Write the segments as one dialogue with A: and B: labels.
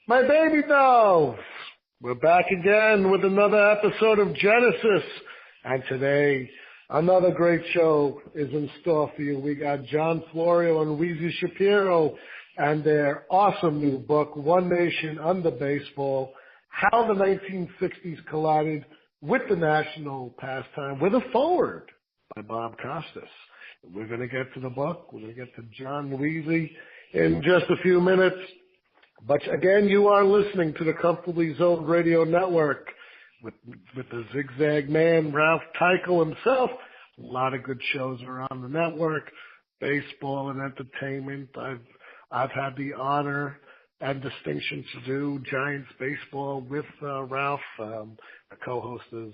A: My baby dolls! We're back again with another episode of Genesis. And today, another great show is in store for you. We got Jon Florio and Oussie Shapiro and their awesome new book, One Nation Under Baseball, How the 1960s Collided with the National Pastime, with a foreword by Bob Costas. We're going to get to the book. We're going to get to Jon and Oussie in just a few minutes. But again, you are listening to the Comfortably Zoned Radio Network with the Zigzag Man, Ralph Tycho himself. A lot of good shows are on the network, baseball and entertainment. I've had the honor and distinction to do Giants baseball with Ralph. The co-host has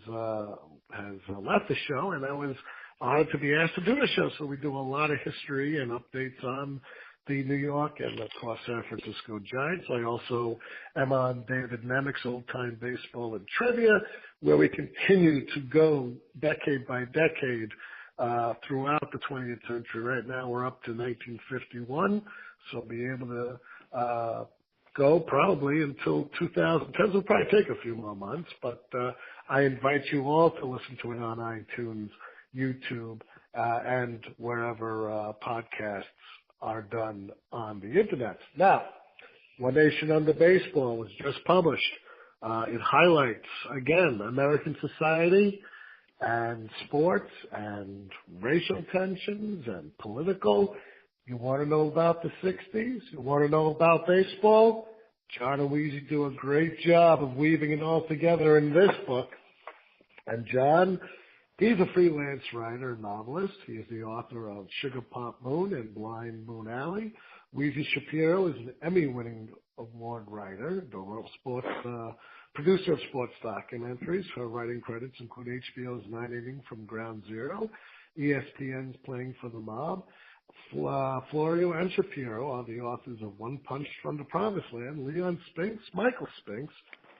A: left the show, and I was honored to be asked to do the show. So we do a lot of history and updates on the New York and, of course, San Francisco Giants. I also am on David Nemec's Old Time Baseball and Trivia, where we continue to go decade by decade throughout the 20th century. Right now we're up to 1951, so I'll be able to go probably until 2010. It'll probably take a few more months, but I invite you all to listen to it on iTunes, YouTube, and wherever podcasts are done on the internet. Now, One Nation Under Baseball was just published. It highlights, again, American society and sports and racial tensions and political. You want to know about the 60s? You want to know about baseball? Jon and Oussie do a great job of weaving it all together in this book. And Jon, he's a freelance writer and novelist. He is the author of Sugar Pop Moon and Blind Moon Alley. Oussie Shapiro is an Emmy-winning award writer, producer of sports documentaries. Her writing credits include HBO's 9 Inning from Ground Zero, ESPN's Playing for the Mob. Florio and Shapiro are the authors of One Punch from the Promised Land, Leon Spinks, Michael Spinks,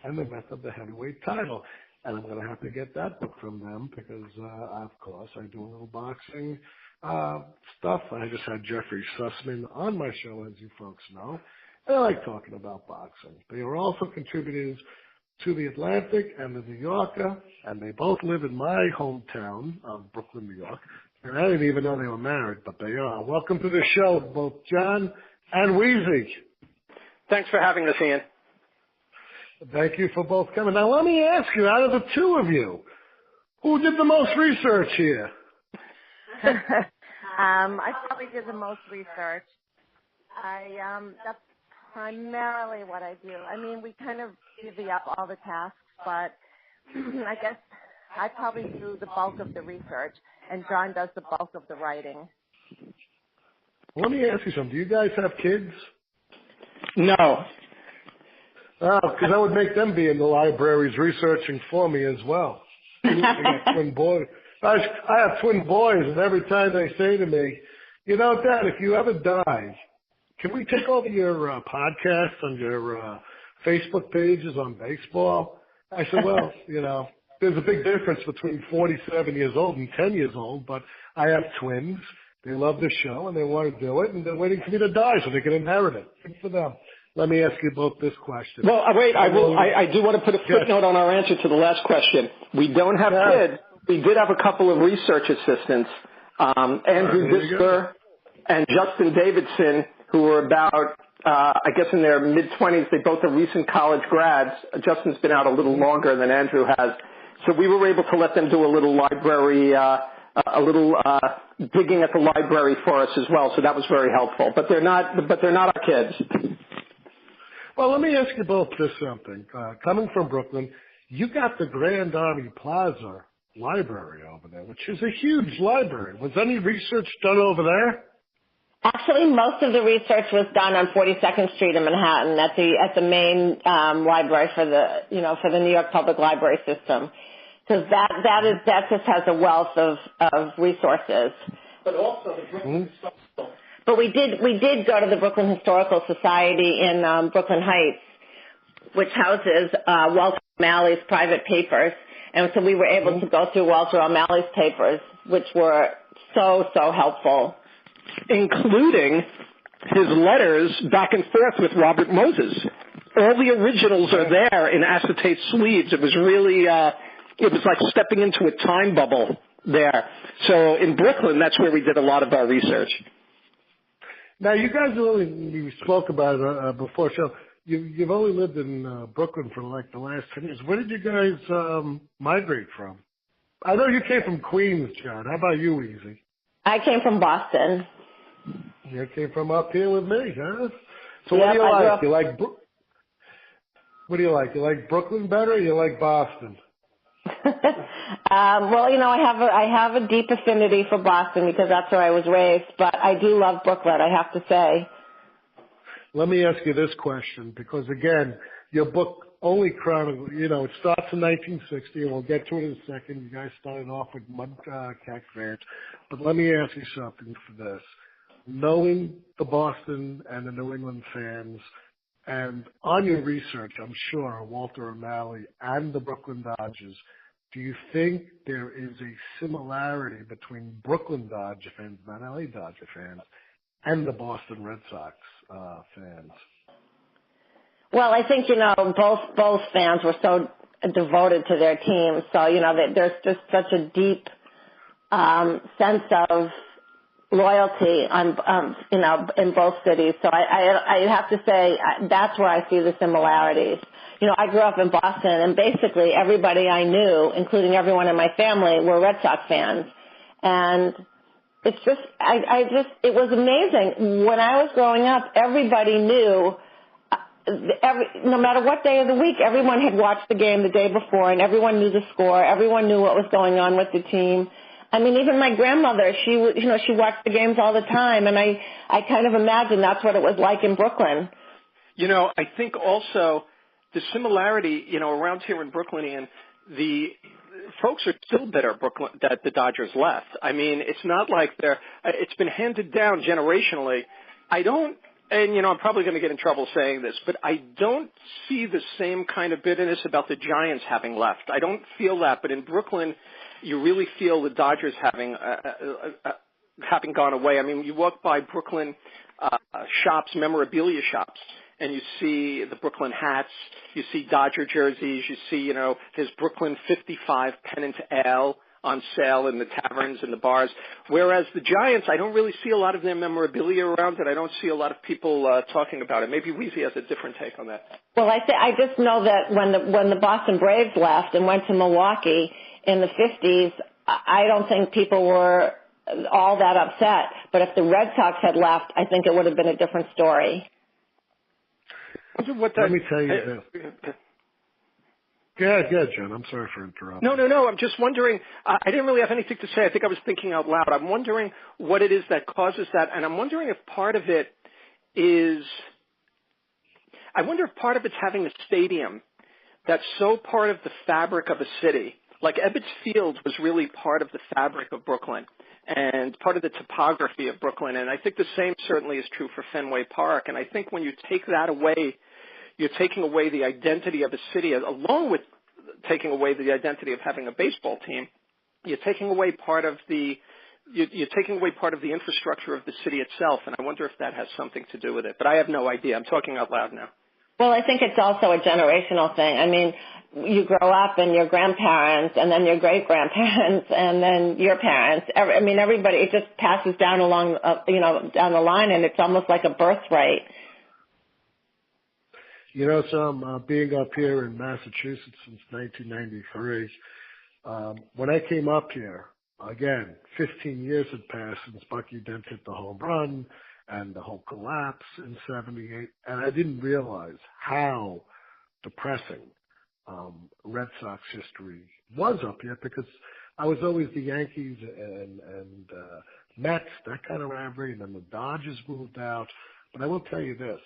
A: and The Myth of the Heavyweight Title. And I'm going to have to get that book from them because, of course, I do a little boxing stuff. I just had Jeffrey Sussman on my show, as you folks know. And I like talking about boxing. They are also contributors to The Atlantic and The New Yorker, and they both live in my hometown of Brooklyn, New York. And I didn't even know they were married, but they are. Welcome to the show, both Jon and Oussie.
B: Thanks for having us, Ian.
A: Thank you for both coming. Now, let me ask you, out of the two of you, who did the most research here?
C: I probably did the most research. That's primarily what I do. I mean, we kind of divvy up all the tasks, but I guess I probably do the bulk of the research, and Jon does the bulk of the writing.
A: Let me ask you something. Do you guys have kids?
B: No.
A: Oh, because I would make them be in the libraries researching for me as well. I got twin boys. I have twin boys, and every time they say to me, you know, Dad, if you ever die, can we take over your podcasts on your Facebook pages on baseball? I said, well, you know, there's a big difference between 47 years old and 10 years old, but I have twins. They love the show, and they want to do it, and they're waiting for me to die so they can inherit it. Good for them. Let me ask you both this question.
B: Well, wait, I do want to put a footnote on our answer to the last question. We don't have kids. We did have a couple of research assistants, Andrew Disper and Justin Davidson, who were about, I guess in their mid-20s. They both are recent college grads. Justin's been out a little longer than Andrew has. So we were able to let them do a little library, digging at the library for us as well. So that was very helpful. But they're not our kids.
A: Well, let me ask you both this something. Coming from Brooklyn, you got the Grand Army Plaza Library over there, which is a huge library. Was any research done over there?
C: Actually, most of the research was done on 42nd Street in Manhattan at the main library for the New York Public Library System, because that just has a wealth of resources.
B: But also the Brooklyn
C: But we did go to the Brooklyn Historical Society in Brooklyn Heights, which houses Walter O'Malley's private papers. And so we were able to go through Walter O'Malley's papers, which were so helpful.
B: Including his letters back and forth with Robert Moses. all the originals are there in acetate sleeves. It was really, it was like stepping into a time bubble there. So in Brooklyn, that's where we did a lot of our research.
A: Now, you guys we spoke about it before, so you've only lived in Brooklyn for like the last 10 years. Where did you guys migrate from? I know you came from Queens, John. How about you, Easy?
C: I came from Boston.
A: You came from up here with me, huh? So
C: Yep,
A: what do you like? What do you like? You like Brooklyn better or you like Boston?
C: Well, I have a deep affinity for Boston because that's where I was raised, but I do love Brooklyn, I have to say.
A: Let me ask you this question, because again, your book only chronicles, it starts in 1960, and we'll get to it in a second. You guys started off with Mudcat fans, but let me ask you something for this. Knowing the Boston and the New England fans, and on your research, I'm sure, Walter O'Malley and the Brooklyn Dodgers, do you think there is a similarity between Brooklyn Dodger fans, not LA Dodger fans, and the Boston Red Sox fans?
C: Well, I think, both fans were so devoted to their teams. So, there's just such a deep sense of loyalty in both cities. So I have to say that's where I see the similarities. I grew up in Boston, and basically everybody I knew, including everyone in my family, were Red Sox fans. And it's just, it was amazing. When I was growing up, everybody knew, no matter what day of the week, everyone had watched the game the day before, and everyone knew the score. Everyone knew what was going on with the team. I mean, even my grandmother, she watched the games all the time, and I kind of imagine that's what it was like in Brooklyn.
B: I think also the similarity, around here in Brooklyn, and the folks are still bitter that the Dodgers left. I mean, it's not like it's been handed down generationally. I'm probably going to get in trouble saying this, but I don't see the same kind of bitterness about the Giants having left. I don't feel that, but in Brooklyn, you really feel the Dodgers having gone away. I mean, you walk by Brooklyn shops, memorabilia shops, and you see the Brooklyn hats, you see Dodger jerseys, you see, there's Brooklyn 55 pennant ale on sale in the taverns and the bars. Whereas the Giants, I don't really see a lot of their memorabilia around it. I don't see a lot of people talking about it. Maybe Weezy has a different take on that.
C: Well, I just know that when the Boston Braves left and went to Milwaukee in the 50s, I don't think people were all that upset. But if the Red Sox had left, I think it would have been a different story.
A: Let me tell you this. Go ahead, John. I'm sorry for interrupting.
B: No. I'm just wondering. I didn't really have anything to say. I think I was thinking out loud. I'm wondering what it is that causes that, and I'm wondering if part of it is. I wonder if part of it's having a stadium that's so part of the fabric of a city. Like Ebbets Field was really part of the fabric of Brooklyn and part of the topography of Brooklyn. And I think the same certainly is true for Fenway Park. And I think when you take that away, you're taking away the identity of a city, along with taking away the identity of having a baseball team. You're taking away part of the infrastructure of the city itself. And I wonder if that has something to do with it. But I have no idea. I'm talking out loud now.
C: Well, I think it's also a generational thing. I mean, you grow up and your grandparents and then your great-grandparents and then your parents. Everybody, it just passes down along, down the line, and it's almost like a birthright.
A: So being up here in Massachusetts since 1993, when I came up here, again, 15 years had passed since Bucky Dent hit the home run and the whole collapse in 78, and I didn't realize how depressing Red Sox history was up here, because I was always the Yankees and Mets, that kind of rivalry, and then the Dodgers moved out. But I will tell you this,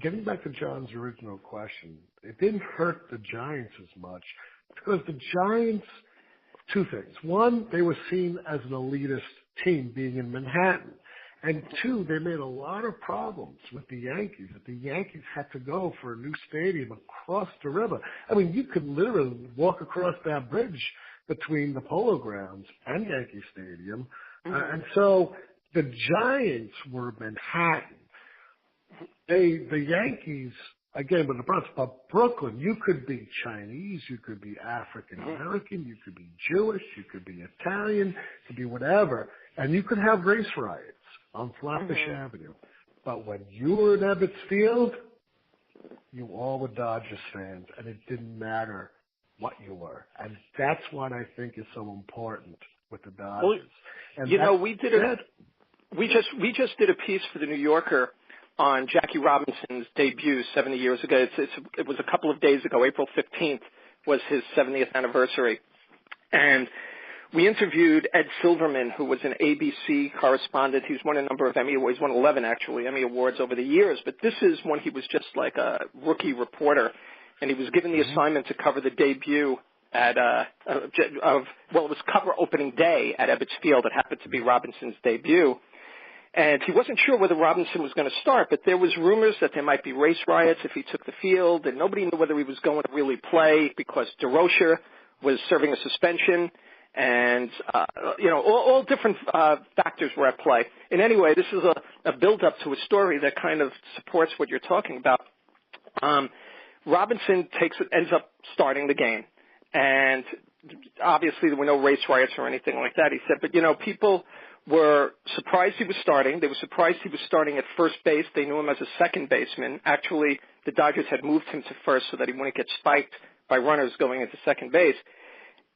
A: getting back to John's original question, it didn't hurt the Giants as much because the Giants, two things. One, they were seen as an elitist team being in Manhattan. And two, they made a lot of problems with the Yankees. That the Yankees had to go for a new stadium across the river. I mean, you could literally walk across that bridge between the Polo Grounds and Yankee Stadium. And so the Giants were Manhattan. The Yankees, again, with the Bronx, but Brooklyn, you could be Chinese, you could be African American, you could be Jewish, you could be Italian, you could be whatever, and you could have race riots on Flatbush Avenue. But when you were in Ebbets Field, you all were Dodgers fans, and it didn't matter what you were. And that's what I think is so important with the Dodgers.
B: Well,
A: and
B: we just did a piece for the New Yorker on Jackie Robinson's debut 70 years ago. It was a couple of days ago. April 15th was his 70th anniversary. And we interviewed Ed Silverman, who was an ABC correspondent. He's won a number of Emmy Awards. He's won 11, actually, Emmy Awards over the years. But this is when he was just like a rookie reporter. And he was given the assignment to cover the debut at it was cover opening day at Ebbets Field. It happened to be Robinson's debut. And he wasn't sure whether Robinson was going to start, but there was rumors that there might be race riots if he took the field, and nobody knew whether he was going to really play because DeRocher was serving a suspension, and all different factors were at play. And anyway, this is a build-up to a story that kind of supports what you're talking about. Robinson ends up starting the game, and obviously there were no race riots or anything like that. He said, but people were surprised he was starting. They were surprised he was starting at first base. They knew him as a second baseman. Actually, the Dodgers had moved him to first so that he wouldn't get spiked by runners going into second base.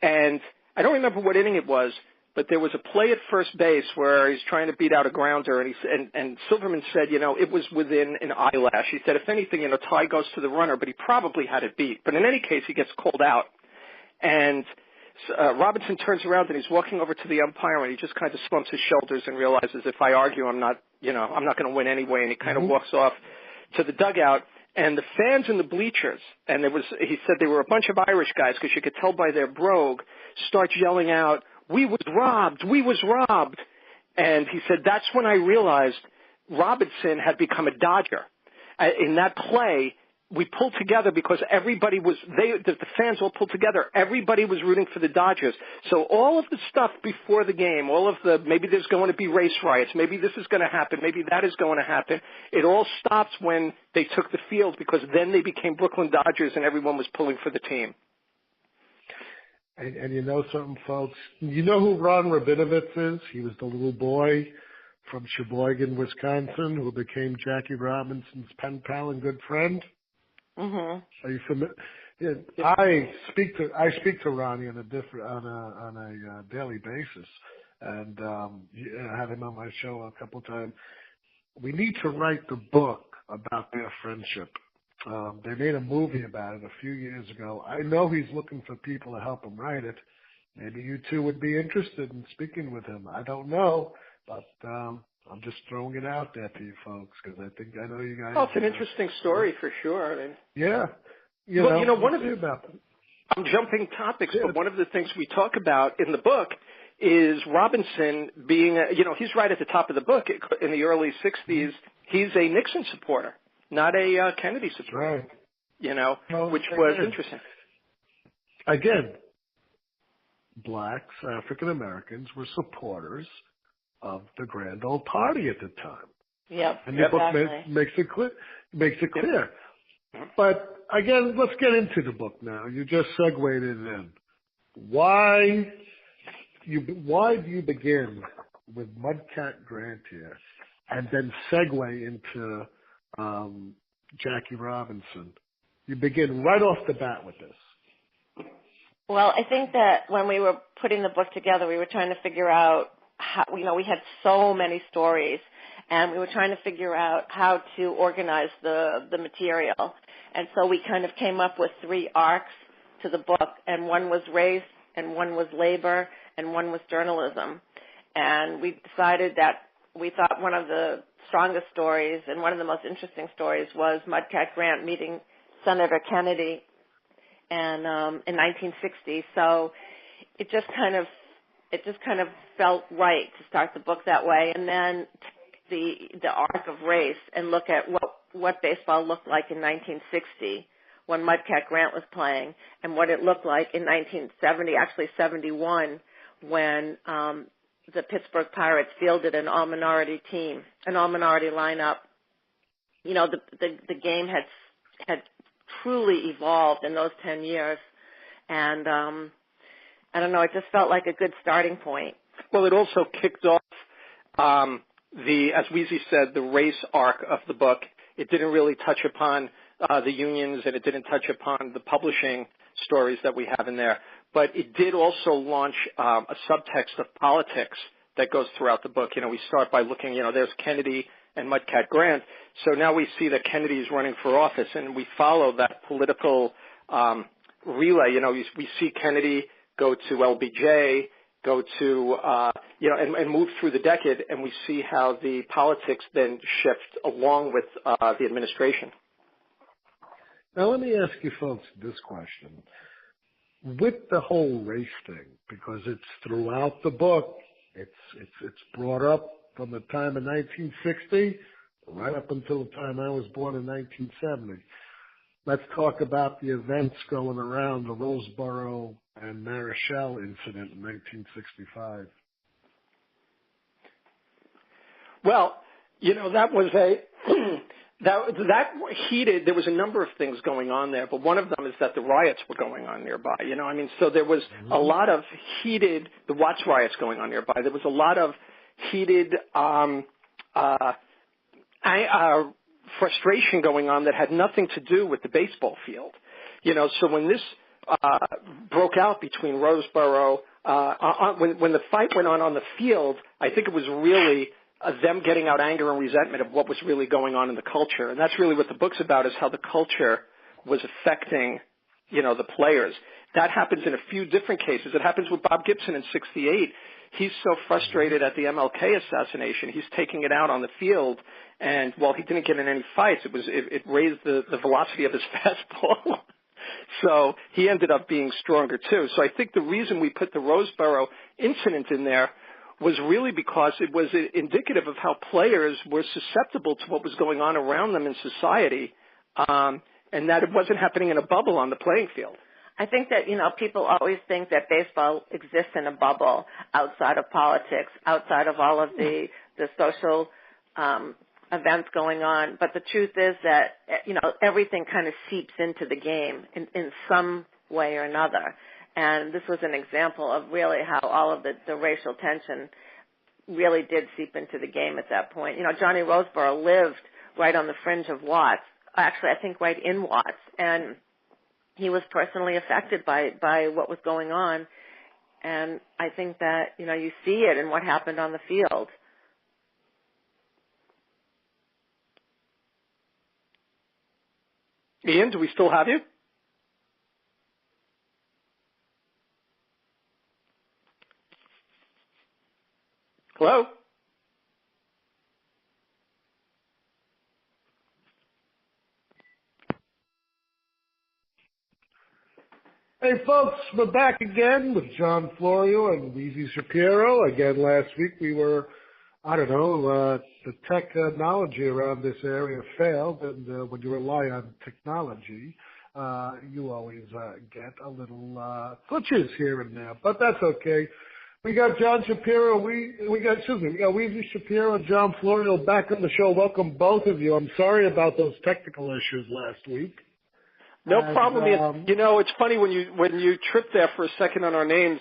B: And I don't remember what inning it was, but there was a play at first base where he's trying to beat out a grounder, and Silverman said, it was within an eyelash. He said, if anything, tie goes to the runner, but he probably had it beat. But in any case, he gets called out. And Robinson turns around and he's walking over to the umpire, and he just kind of slumps his shoulders and realizes, if I argue, I'm not going to win anyway. And he kind of walks off to the dugout. And the fans in the bleachers, and he said they were a bunch of Irish guys, because you could tell by their brogue, start yelling out, "We was robbed! We was robbed!" And he said, that's when I realized Robinson had become a Dodger. In that play, we pulled together because the fans all pulled together. Everybody was rooting for the Dodgers. So all of the stuff before the game, maybe there's going to be race riots, maybe this is going to happen, maybe that is going to happen, it all stops when they took the field, because then they became Brooklyn Dodgers and everyone was pulling for the team.
A: And you know something, folks? You know who Ron Rabinowitz is? He was the little boy from Sheboygan, Wisconsin, who became Jackie Robinson's pen pal and good friend. Are you familiar? Yeah, I speak to Ronnie on a daily basis, and I had him on my show a couple of times. We need to write the book about their friendship. They made a movie about it a few years ago. I know he's looking for people to help him write it. Maybe you two would be interested in speaking with him. I don't know, but I'm just throwing it out there to you folks, because I know you guys.
B: Oh, it's an interesting story for sure.
A: Yeah.
B: I'm jumping topics, but one of the things we talk about in the book is Robinson being, he's right at the top of the book. In the early 60s, he's a Nixon supporter, not a Kennedy supporter. Right. Which was interesting.
A: Again, blacks, African Americans were supporters of the Grand Old Party at the time.
C: Yep.
A: And the book makes it clear. Yep. But again, let's get into the book now. You just segued it in. Why do you begin with Mudcat Grant here, and then segue into Jackie Robinson? You begin right off the bat with this.
C: Well, I think that when we were putting the book together, we were trying to figure out how, we had so many stories, and we were trying to figure out how to organize the material. And so we kind of came up with 3 arcs to the book, and one was race, and one was labor, and one was journalism. And we decided that we thought one of the strongest stories and one of the most interesting stories was Mudcat Grant meeting Senator Kennedy and in 1960. So it just kind of felt right to start the book that way, and then the arc of race and look at what baseball looked like in 1960 when Mudcat Grant was playing, and what it looked like in 1970, actually 71, when the Pittsburgh Pirates fielded an all-minority team, an all-minority lineup. The game had truly evolved in those 10 years. And I don't know, it just felt like a good starting point.
B: Well, it also kicked off as Weezy said, the race arc of the book. It didn't really touch upon the unions, and it didn't touch upon the publishing stories that we have in there. But it did also launch a subtext of politics that goes throughout the book. We start by looking, there's Kennedy and Mudcat Grant. So now we see that Kennedy is running for office, and we follow that political relay. We see Kennedy go to LBJ, go to, and move through the decade, and we see how the politics then shift along with the administration.
A: Now, let me ask you folks this question. With the whole race thing, because it's throughout the book, it's brought up from the time of 1960 right up until the time I was born in 1970. Let's talk about the events going around the Roseboro and Marichal incident in 1965.
B: Well, that was that heated. There was a number of things going on there, but one of them is that the riots were going on nearby. So there was a lot of heated, the Watts riots going on nearby. There was a lot of heated frustration going on that had nothing to do with the baseball field. So when this broke out between Roseboro, when the fight went on the field, I think it was really them getting out anger and resentment of what was really going on in the culture. And that's really what the book's about, is how the culture was affecting, the players. That happens in a few different cases. It happens with Bob Gibson in 68. He's so frustrated at the MLK assassination, he's taking it out on the field. And while he didn't get in any fights, it raised the velocity of his fastball. So he ended up being stronger too. So I think the reason we put the Roseboro incident in there was really because it was indicative of how players were susceptible to what was going on around them in society, and that it wasn't happening in a bubble on the playing field.
C: I think that, people always think that baseball exists in a bubble outside of politics, outside of all of the social events going on. But the truth is that, everything kind of seeps into the game in some way or another. And this was an example of really how all of the racial tension really did seep into the game at that point. Johnny Roseboro lived right on the fringe of Watts, actually I think right in Watts, and he was personally affected by what was going on. And I think that, you see it in what happened on the field.
B: Ian, do we still have you? Hello?
A: Hey, folks, we're back again with John Florio and Weezy Shapiro. Again, last week we were, the technology around this area failed, and when you rely on technology, you always get a little glitches here and there, but that's okay. We got Jon Shapiro. We got Weezy Shapiro and John Florio back on the show. Welcome, both of you. I'm sorry about those technical issues last week.
B: No problem. It's funny when you trip there for a second on our names.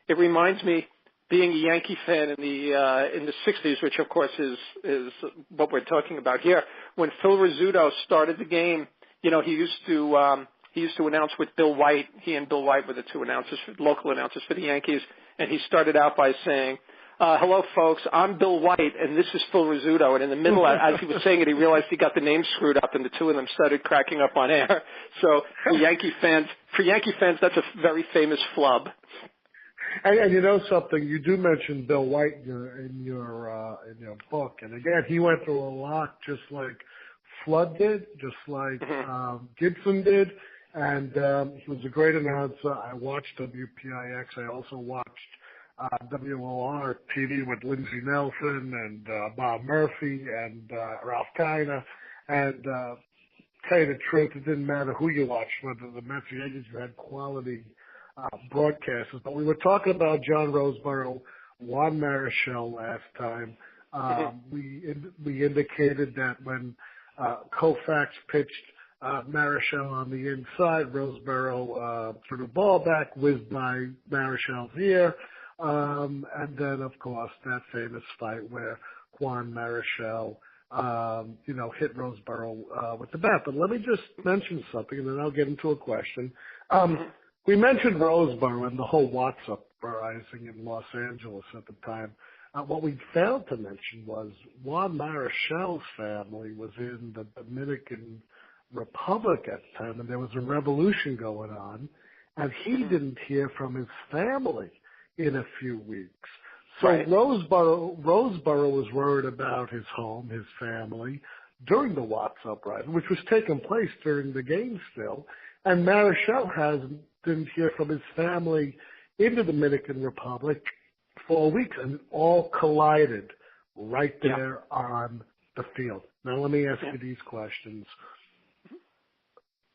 B: It reminds me being a Yankee fan in the 60s, which of course is what we're talking about here. When Phil Rizzuto started the game, he used to announce with Bill White. He and Bill White were the two local announcers for the Yankees. And he started out by saying, hello, folks, I'm Bill White, and this is Phil Rizzuto. And in the middle, as he was saying it, he realized he got the names screwed up, and the two of them started cracking up on air. So for Yankee fans, that's a very famous flub.
A: And you know something, you do mention Bill White in your book. And again, he went through a lot, just like Flood did, just like Gibson did. And he was a great announcer. I watched WPIX. I also watched WOR TV with Lindsey Nelson and Bob Murphy and Ralph Kiner. And tell you the truth, it didn't matter who you watched, whether the Mets or Yankees, you had quality broadcasters. But we were talking about John Roseboro, Juan Marichal last time. We indicated that when Koufax pitched Marichal on the inside. Roseboro threw the ball back, whizzed by Marichal's ear. And then, of course, that famous fight where Juan Marichal, hit Roseboro with the bat. But let me just mention something, and then I'll get into a question. We mentioned Roseboro and the whole Watts uprising in Los Angeles at the time. What we failed to mention was Juan Marichal's family was in the Dominican Republic at the time, and there was a revolution going on, and he didn't hear from his family in a few weeks. So right. Roseboro was worried about his home, his family, during the Watts uprising, which was taking place during the game still, and Marichal didn't hear from his family in the Dominican Republic for weeks, and it all collided right there on the field. Now let me ask you these questions.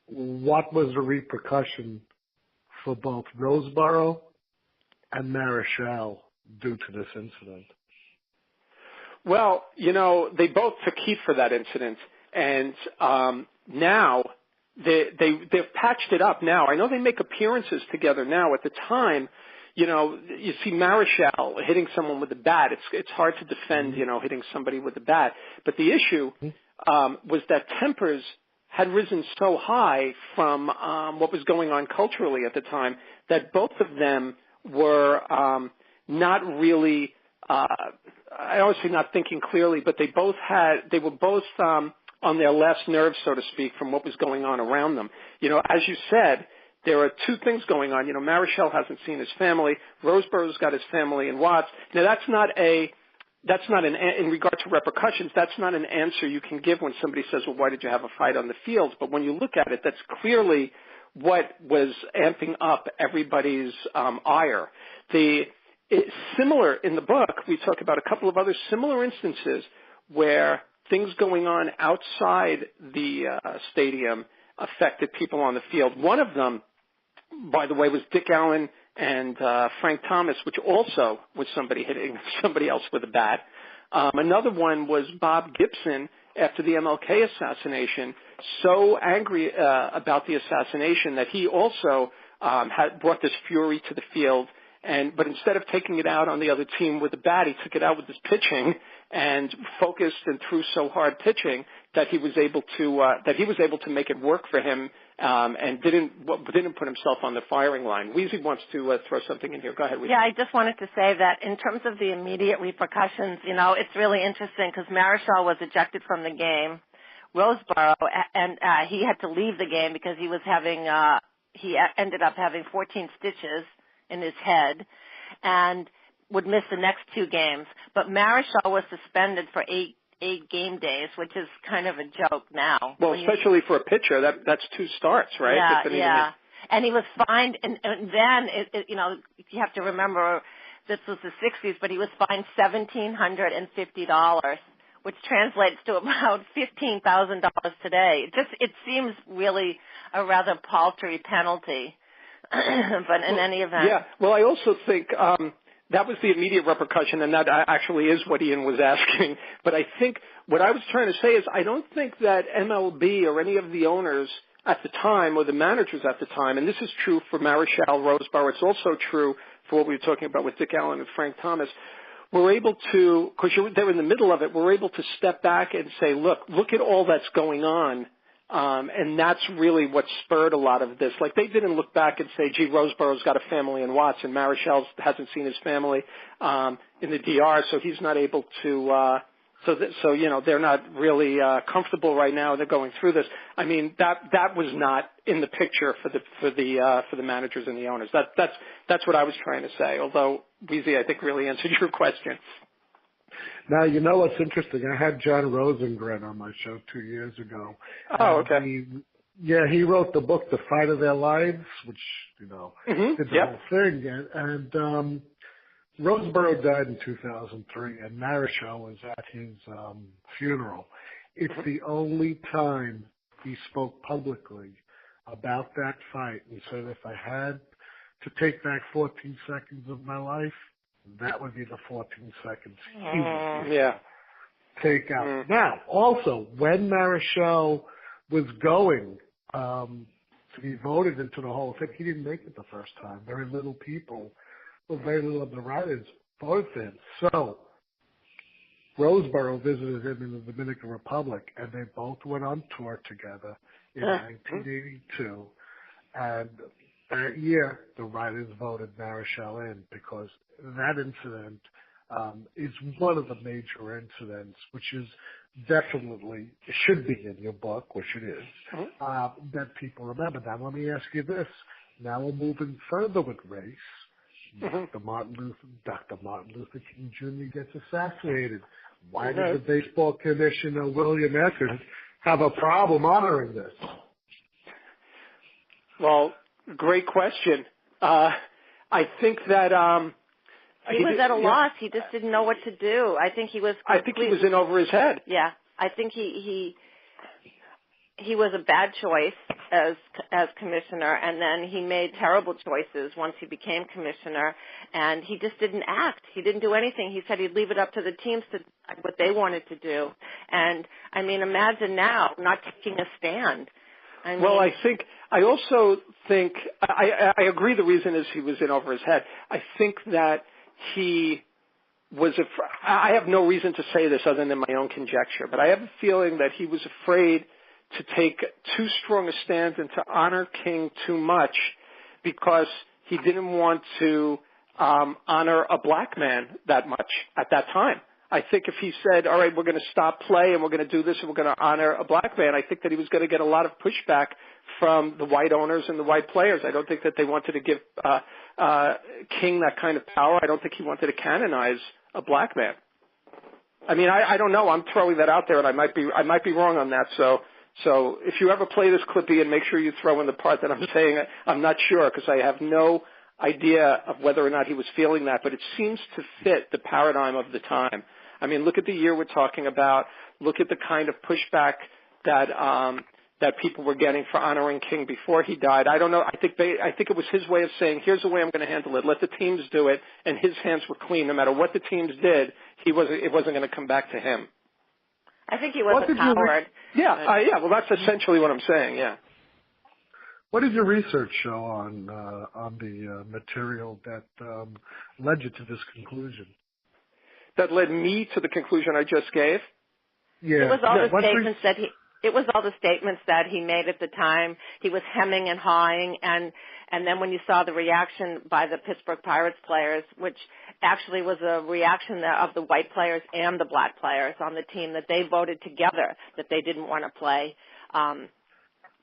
A: What was the repercussion for both Roseboro and Marichal due to this incident?
B: Well, they both took heat for that incident, and now they've patched it up now. I know they make appearances together now. At the time, you see Marichal hitting someone with a bat. It's hard to defend, hitting somebody with a bat. But the issue was that tempers had risen so high from what was going on culturally at the time that both of them were not really, I always say not thinking clearly, but they were both on their last nerve, so to speak, from what was going on around them. As you said, there are two things going on. Marichal hasn't seen his family. Roseboro's got his family in Watts. Now, in regard to repercussions, that's not an answer you can give when somebody says, well, why did you have a fight on the field? But when you look at it, that's clearly what was amping up everybody's ire. Similar in the book, we talk about a couple of other similar instances where things going on outside the stadium affected people on the field. One of them, by the way, was Dick Allen and Frank Thomas, which also was somebody hitting somebody else with a bat. Another one was Bob Gibson after the MLK assassination, so angry about the assassination that he also had brought this fury to the field. But instead of taking it out on the other team with a bat, he took it out with his pitching and focused and threw so hard pitching that he was able to make it work for him and didn't put himself on the firing line. Weezy wants to throw something in here. Go ahead, Weezy.
C: Yeah, I just wanted to say that in terms of the immediate repercussions, it's really interesting because Marichal was ejected from the game. Roseboro, and he had to leave the game because he was he ended up having 14 stitches in his head and would miss the next two games. But Marichal was suspended for eight game days, which is kind of a joke now.
B: Well, especially for a pitcher, that's 2 starts, right?
C: Yeah. And he was fined, and then, you have to remember, this was the 60s, but he was fined $1,750, which translates to about $15,000 today. It seems really a rather paltry penalty. But in any event.
B: Yeah. Well, I also think that was the immediate repercussion, and that actually is what Ian was asking. But I think what I was trying to say is I don't think that MLB or any of the owners at the time or the managers at the time, and this is true for Marichal, Roseboro, it's also true for what we were talking about with Dick Allen and Frank Thomas, were able to, because they're in the middle of it, were able to step back and say, look at all that's going on. And that's really what spurred a lot of this. Like, they didn't look back and say, gee, Roseboro's got a family in Watts and Marichal hasn't seen his family in the DR, so he's not able to they're not really comfortable right now. They're going through this. I mean, that was not in the picture for the managers and the owners. That's what I was trying to say, although Weezy, I think, really answered your question.
A: Now, what's interesting? I had John Rosengren on my show 2 years ago.
B: Oh, okay.
A: He wrote the book, The Fight of Their Lives, which, did the whole thing. And Roseboro died in 2003, and Marichal was at his funeral. It's the only time he spoke publicly about that fight and said, if I had to take back 14 seconds of my life, that would be the 14 seconds he would take out. Now, also, when Marichal was going to be voted into the Hall of Fame. He didn't make it the first time. Very little of the writers voted for him. So Roseboro visited him in the Dominican Republic, and they both went on tour together in 1982. And that year, the writers voted Marichal in because that incident is one of the major incidents, which is definitely, it should be in your book, which it is, that people remember. Now, let me ask you this. Now we're moving further with race. Dr. Martin Luther King Jr. gets assassinated. Why did the baseball commissioner, William Eckert, have a problem honoring this?
B: Well, great question. I think that
C: he was at a loss. He just didn't know what to do. I think he was
B: in over his head.
C: Yeah, I think he was a bad choice as commissioner, and then he made terrible choices once he became commissioner, and he just didn't act. He didn't do anything. He said he'd leave it up to the teams to what they wanted to do. And I mean, imagine now not taking a stand.
B: I also think I agree. The reason is he was in over his head. I think that he was I have no reason to say this other than my own conjecture, but I have a feeling that he was afraid to take too strong a stand and to honor King too much because he didn't want to honor a black man that much at that time. I think if he said, all right, we're going to stop play and we're going to do this and we're going to honor a black man, I think that he was going to get a lot of pushback from the white owners and the white players. I don't think that they wanted to give King that kind of power. I don't think he wanted to canonize a black man. I mean, I don't know. I'm throwing that out there, and I might be wrong on that. So if you ever play this clip, Ian, make sure you throw in the part that I'm saying. I'm not sure because I have no idea of whether or not he was feeling that, but it seems to fit the paradigm of the time. I mean, look at the year we're talking about. Look at the kind of pushback that people were getting for honoring King before he died. I don't know. I think it was his way of saying, here's the way I'm going to handle it. Let the teams do it, and his hands were clean. No matter what the teams did, it wasn't going to come back to him.
C: I think he was a coward.
B: Yeah. Well, that's essentially what I'm saying. Yeah.
A: What did your research show on the material that led you to this conclusion?
B: That led me to the conclusion I just gave?
A: Yeah.
C: It was all the statements that he made at the time. He was hemming and hawing, and then when you saw the reaction by the Pittsburgh Pirates players, which actually was a reaction of the white players and the black players on the team, that they voted together that they didn't want to play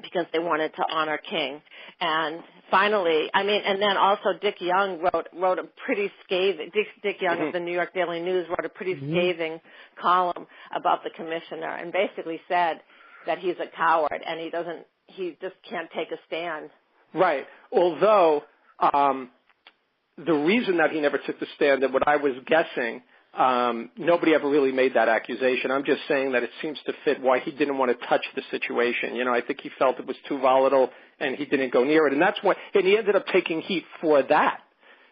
C: because they wanted to honor King. And finally, and then also Dick Young wrote a pretty scathing, Dick Young of the New York Daily News wrote a pretty scathing column about the commissioner and basically said that he's a coward and he just can't take a stand.
B: Right. Although the reason that he never took the stand, and what I was guessing, nobody ever really made that accusation. I'm just saying that it seems to fit why he didn't want to touch the situation. You know, I think he felt it was too volatile and he didn't go near it. And that's why, and he ended up taking heat for that.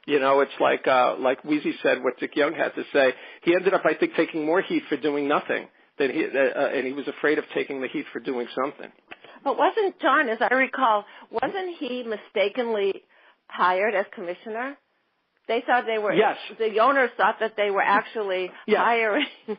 B: You know, it's like Weezy said, what Dick Young had to say. He ended up, I think, taking more heat for doing nothing. And he was afraid of taking the heat for doing something.
C: But wasn't John, as I recall, wasn't he mistakenly hired as commissioner? They thought they were.
B: Yes.
C: The owners thought that they were actually hiring a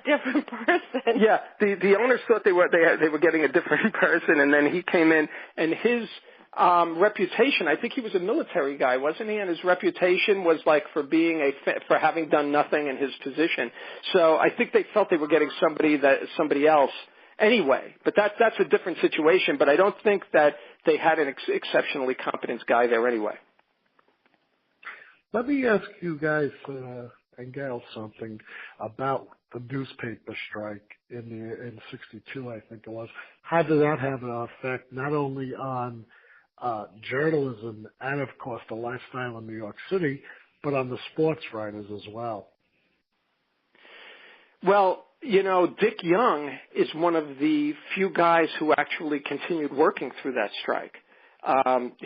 C: different person.
B: Yeah. The owners thought they were getting a different person, and then he came in, and his reputation. I think he was a military guy, wasn't he? And his reputation was like for having done nothing in his position. So I think they felt they were getting somebody else. Anyway, but that's a different situation. But I don't think that they had an exceptionally competent guy there anyway.
A: Let me ask you guys and Gail something about the newspaper strike in '62, I think it was. How did that have an effect not only on journalism and, of course, the lifestyle in New York City, but on the sports writers as well?
B: Well, you know, Dick Young is one of the few guys who actually continued working through that strike.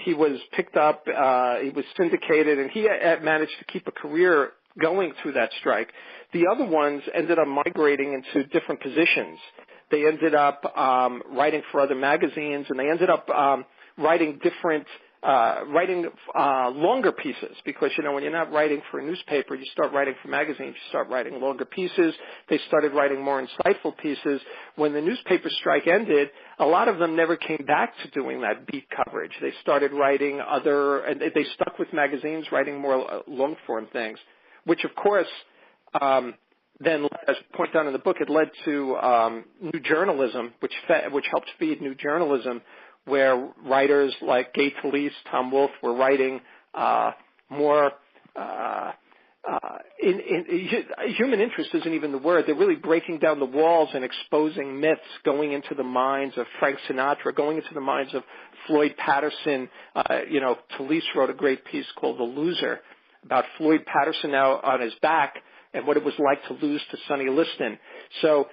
B: He was picked up, he was syndicated, and he managed to keep a career going through that strike. The other ones ended up migrating into different positions. They ended up writing for other magazines, and they ended up writing longer pieces, because, when you're not writing for a newspaper, you start writing for magazines, you start writing longer pieces. They started writing more insightful pieces. When the newspaper strike ended, a lot of them never came back to doing that beat coverage. They started writing and they stuck with magazines, writing more long-form things, which, of course, then, as pointed out in the book, it led to new journalism, which helped feed new journalism, where writers like Gay Talese, Tom Wolfe were writing more. Human interest isn't even the word. They're really breaking down the walls and exposing myths, going into the minds of Frank Sinatra, going into the minds of Floyd Patterson. Talese wrote a great piece called "The Loser" about Floyd Patterson now on his back and what it was like to lose to Sonny Liston. So,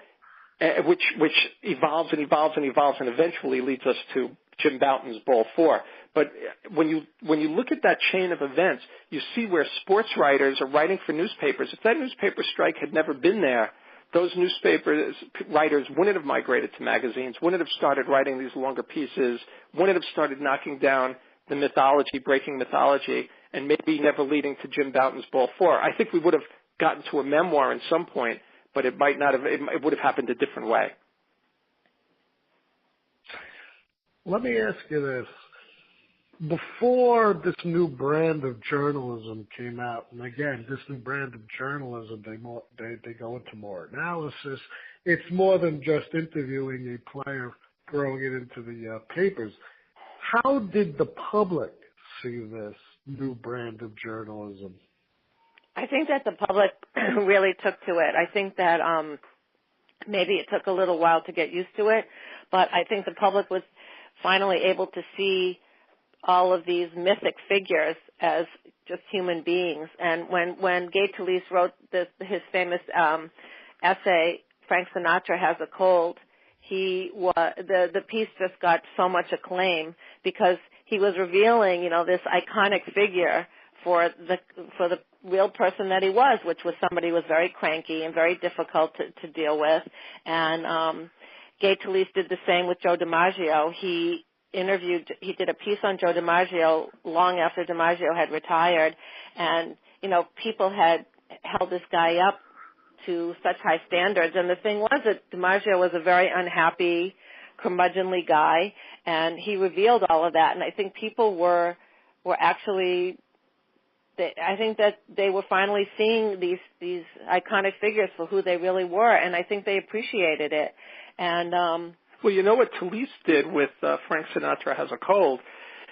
B: which evolves and evolves and evolves, and eventually leads us to Jim Bouton's Ball 4. But when you look at that chain of events, you see where sports writers are writing for newspapers. If that newspaper strike had never been there, those newspaper writers wouldn't have migrated to magazines, wouldn't have started writing these longer pieces, wouldn't have started knocking down the mythology, breaking mythology, and maybe never leading to Jim Bouton's Ball 4. I think we would have gotten to a memoir at some point, but it might not have. It would have happened a different way.
A: Let me ask you this. Before this new brand of journalism came out, and again, this new brand of journalism, they go into more analysis. It's more than just interviewing a player, throwing it into the papers. How did the public see this new brand of journalism?
C: I think that the public really took to it. I think that maybe it took a little while to get used to it, but I think the public was finally able to see all of these mythic figures as just human beings. And when Gay Talese wrote his famous essay, Frank Sinatra Has a Cold, the piece just got so much acclaim because he was revealing, this iconic figure for the real person that he was, which was somebody who was very cranky and very difficult to deal with. And Gay Talese did the same with Joe DiMaggio. He did a piece on Joe DiMaggio long after DiMaggio had retired, and people had held this guy up to such high standards. And the thing was that DiMaggio was a very unhappy, curmudgeonly guy, and he revealed all of that. And I think people were actually, I think that they were finally seeing these iconic figures for who they really were, and I think they appreciated it. And
B: well, you know what Talese did with Frank Sinatra Has a Cold?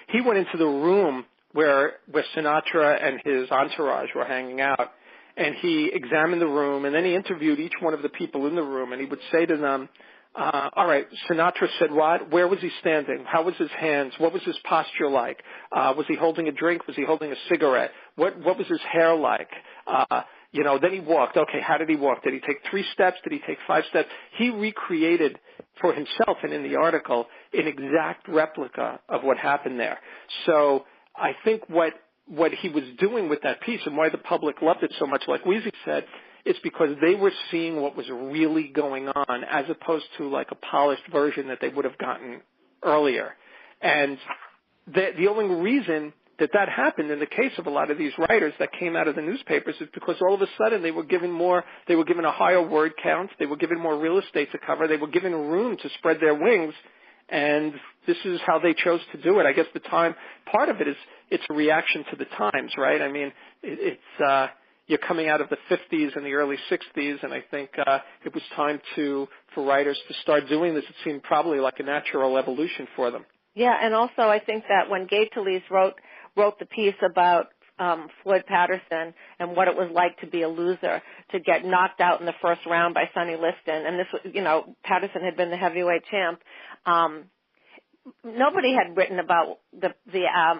B: He went into the room where Sinatra and his entourage were hanging out, and he examined the room, and then he interviewed each one of the people in the room, and he would say to them, all right, Sinatra said what? Where was he standing? How was his hands? What was his posture like? Was he holding a drink? Was he holding a cigarette? What was his hair like? Then he walked. Okay, how did he walk? Did he take 3 steps? Did he take 5 steps? He recreated for himself and in the article an exact replica of what happened there. So I think what he was doing with that piece and why the public loved it so much, like Weezy said, it's because they were seeing what was really going on as opposed to like a polished version that they would have gotten earlier. And the only reason that happened in the case of a lot of these writers that came out of the newspapers is because all of a sudden they were given a higher word count, they were given more real estate to cover, they were given room to spread their wings, and this is how they chose to do it. I guess part of it is it's a reaction to the times, right? I mean, it's you're coming out of the 50s and the early 60s, and I think it was time for writers to start doing this. It seemed probably like a natural evolution for them.
C: Yeah, and also I think that when Gay Talese wrote the piece about Floyd Patterson and what it was like to be a loser, to get knocked out in the first round by Sonny Liston, and this was, Patterson had been the heavyweight champ. Nobody had written about the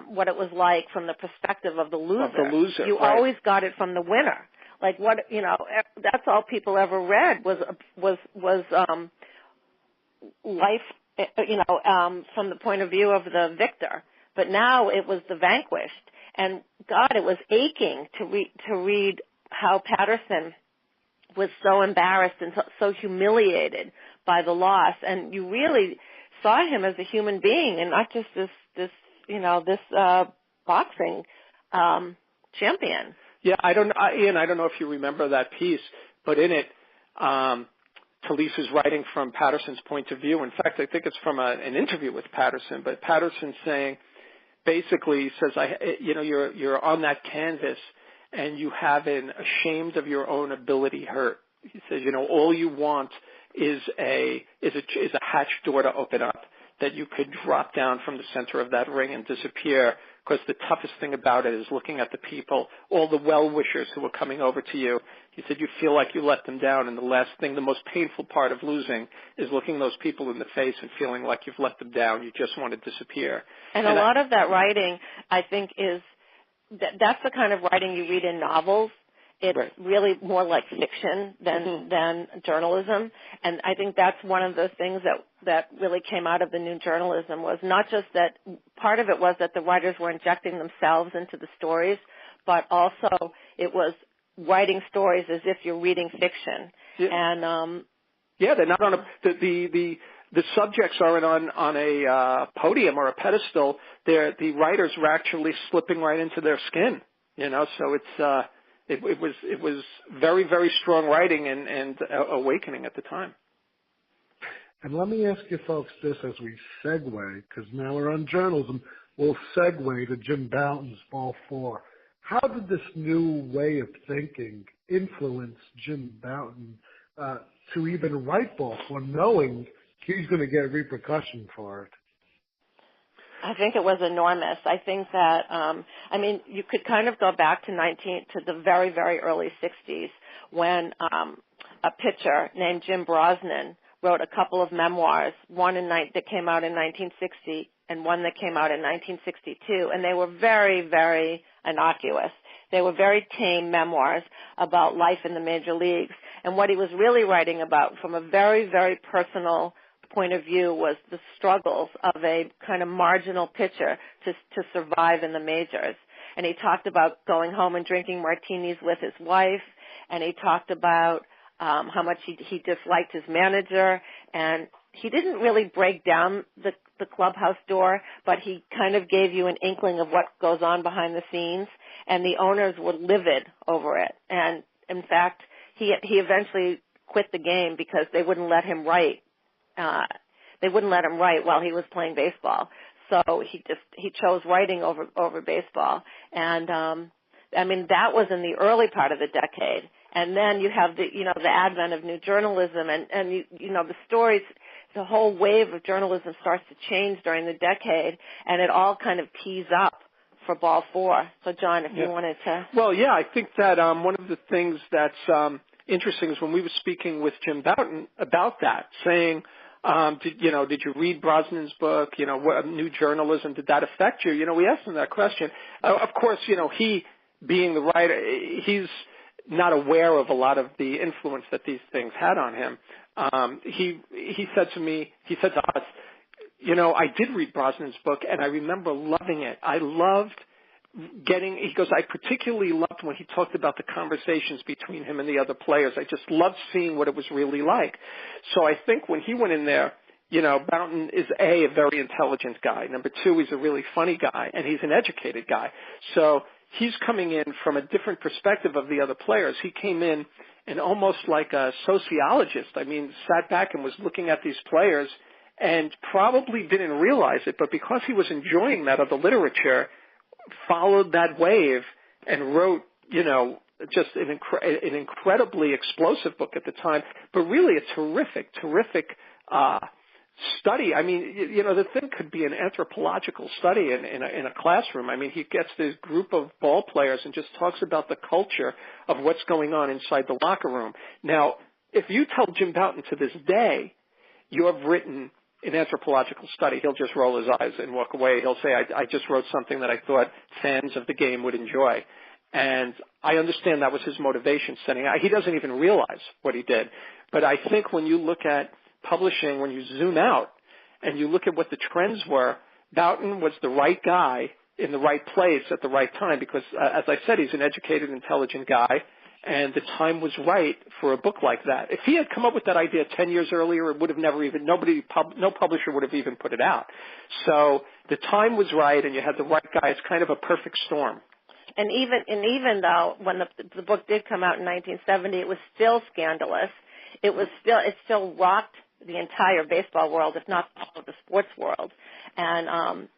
C: what it was like from the perspective of the loser.
B: Of the loser,
C: you
B: right.
C: Always got it from the winner. Like that's all people ever read was life, from the point of view of the victor. But now it was the vanquished, and God, it was aching to read how Patterson was so embarrassed and so humiliated by the loss, and you really saw him as a human being and not just this boxing champion.
B: Yeah, Ian, I don't know if you remember that piece, but in it, Talese is writing from Patterson's point of view. In fact, I think it's from an interview with Patterson, but Patterson saying, basically says, you're on that canvas and you have an ashamed of your own ability hurt. He says, all you want is a hatch door to open up, that you could drop down from the center of that ring and disappear, because the toughest thing about it is looking at the people, all the well-wishers who are coming over to you. He said you feel like you let them down, and the last thing, the most painful part of losing is looking those people in the face and feeling like you've let them down. You just want to disappear.
C: And a lot of that writing, I think, is that's the kind of writing you read in novels. It's
B: right.
C: really more like fiction than journalism. And I think that's one of the things that really came out of the new journalism, was not just that part of it was that the writers were injecting themselves into the stories, but also it was writing stories as if you're reading fiction.
B: Yeah.
C: And
B: they're not on the subjects aren't on a podium or a pedestal. The writers were actually slipping right into their skin, so it's It was very, very strong writing and awakening at the time.
A: And let me ask you folks this as we segue, because now we're on journalism. We'll segue to Jim Bouton's Ball 4. How did this new way of thinking influence Jim Bouton to even write Ball 4, knowing he's going to get repercussion for it?
C: I think it was enormous. I think that, you could kind of go back to the very, very early 60s when a pitcher named Jim Brosnan wrote a couple of memoirs, one that came out in 1960 and one that came out in 1962, and they were very, very innocuous. They were very tame memoirs about life in the major leagues. And what he was really writing about from a very, very personal point of view was the struggles of a kind of marginal pitcher to survive in the majors. And he talked about going home and drinking martinis with his wife, and he talked about how much he disliked his manager, and he didn't really break down the clubhouse door, but he kind of gave you an inkling of what goes on behind the scenes, and the owners were livid over it. And in fact, he eventually quit the game because they wouldn't let him write. They wouldn't let him write while he was playing baseball. So he chose writing over baseball. And that was in the early part of the decade. And then you have the advent of new journalism and the stories, the whole wave of journalism starts to change during the decade, and it all kind of tees up for Ball 4. So John, if you wanted to.
B: Well, yeah, I think that one of the things that's interesting is when we were speaking with Jim Bouton about that, saying, did you read Brosnan's book? What new journalism, did that affect you? We asked him that question. Of course, he being the writer, he's not aware of a lot of the influence that these things had on him. He said to us, I did read Brosnan's book and I remember loving it. He goes, I particularly loved when he talked about the conversations between him and the other players. I just loved seeing what it was really like. So I think when he went in there, Bouton is a very intelligent guy. Number two, he's a really funny guy, and he's an educated guy. So he's coming in from a different perspective of the other players. He came in and almost like a sociologist. Sat back and was looking at these players and probably didn't realize it, but because he was enjoying that other literature, followed that wave and wrote, just an incredibly explosive book at the time, but really a terrific study. The thing could be an anthropological study in a classroom. He gets this group of ball players and just talks about the culture of what's going on inside the locker room. Now, if you tell Jim Bouton to this day, you have written an anthropological study, he'll just roll his eyes and walk away. He'll say, I just wrote something that I thought fans of the game would enjoy. And I understand that was his motivation setting out. He doesn't even realize what he did. But I think when you look at publishing, when you zoom out and you look at what the trends were, Bouton was the right guy in the right place at the right time because, as I said, he's an educated, intelligent guy. and the time was right for a book like that. If he had come up with that idea 10 years earlier, it would have never even, no publisher would have even put it out. So the time was right, and you had the right guy. It's kind of a perfect storm.
C: And even though when the book did come out in 1970, it was still scandalous. It still rocked the entire baseball world, if not all of the sports world. And,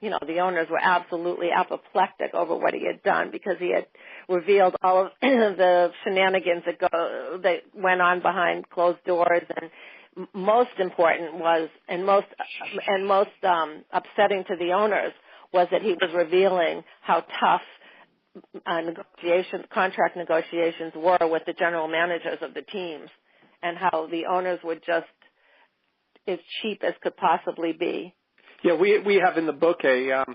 C: the owners were absolutely apoplectic over what he had done because he had revealed all of the shenanigans that went on behind closed doors. And most important was, and most upsetting to the owners was that he was revealing how tough contract negotiations were with the general managers of the teams, and how the owners were just as cheap as could possibly be.
B: Yeah, we have in the book a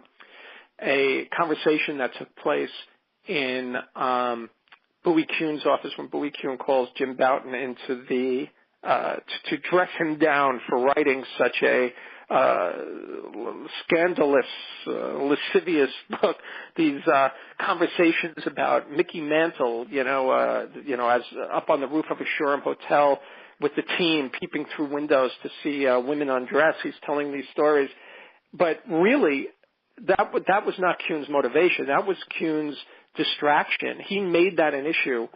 B: conversation that took place in Bowie Kuhn's office when Bowie Kuhn calls Jim Bouton into the to dress him down for writing such a scandalous, lascivious book. These conversations about Mickey Mantle, as up on the roof of a Shoreham hotel with the team, peeping through windows to see women undress. He's telling these stories. But really, that was not Kuhn's motivation. That was Kuhn's distraction. He made that an issue,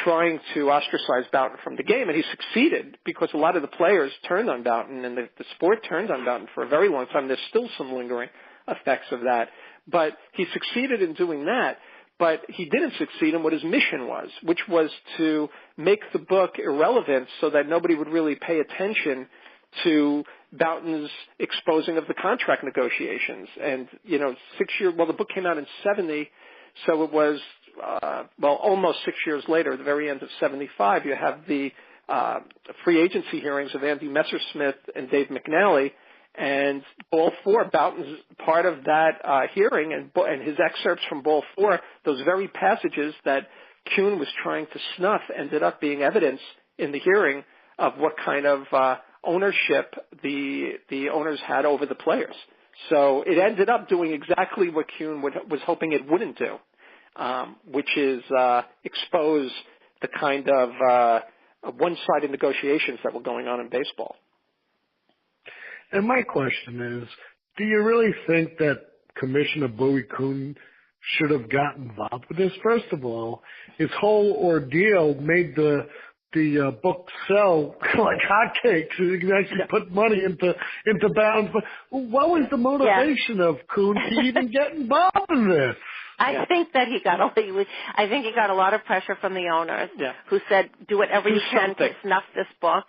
B: trying to ostracize Bouton from the game, and he succeeded because a lot of the players turned on Bouton, and the sport turned on Bouton for a very long time. There's still some lingering effects of that. But he succeeded in doing that, but he didn't succeed in what his mission was, which was to make the book irrelevant so that nobody would really pay attention to Bouton's exposing of the contract negotiations. And, 6 years, the book came out in 70, so it was, almost 6 years later, the very end of 75, you have the free agency hearings of Andy Messersmith and Dave McNally, and Ball 4, Bouton's part of that hearing, and his excerpts from Ball 4, those very passages that Kuhn was trying to snuff ended up being evidence in the hearing of what kind of ownership the owners had over the players. So it ended up doing exactly what Kuhn was hoping it wouldn't do, which is expose the kind of one-sided negotiations that were going on in baseball.
A: And my question is, do you really think that Commissioner Bowie Kuhn should have gotten involved with this? First of all, his whole ordeal made the book sell like hotcakes. You can actually put money into Bouton's. But what was the motivation of Kuhn to even get involved in this?
C: I think he got a lot of pressure from the owners who said, do whatever you can to snuff this book,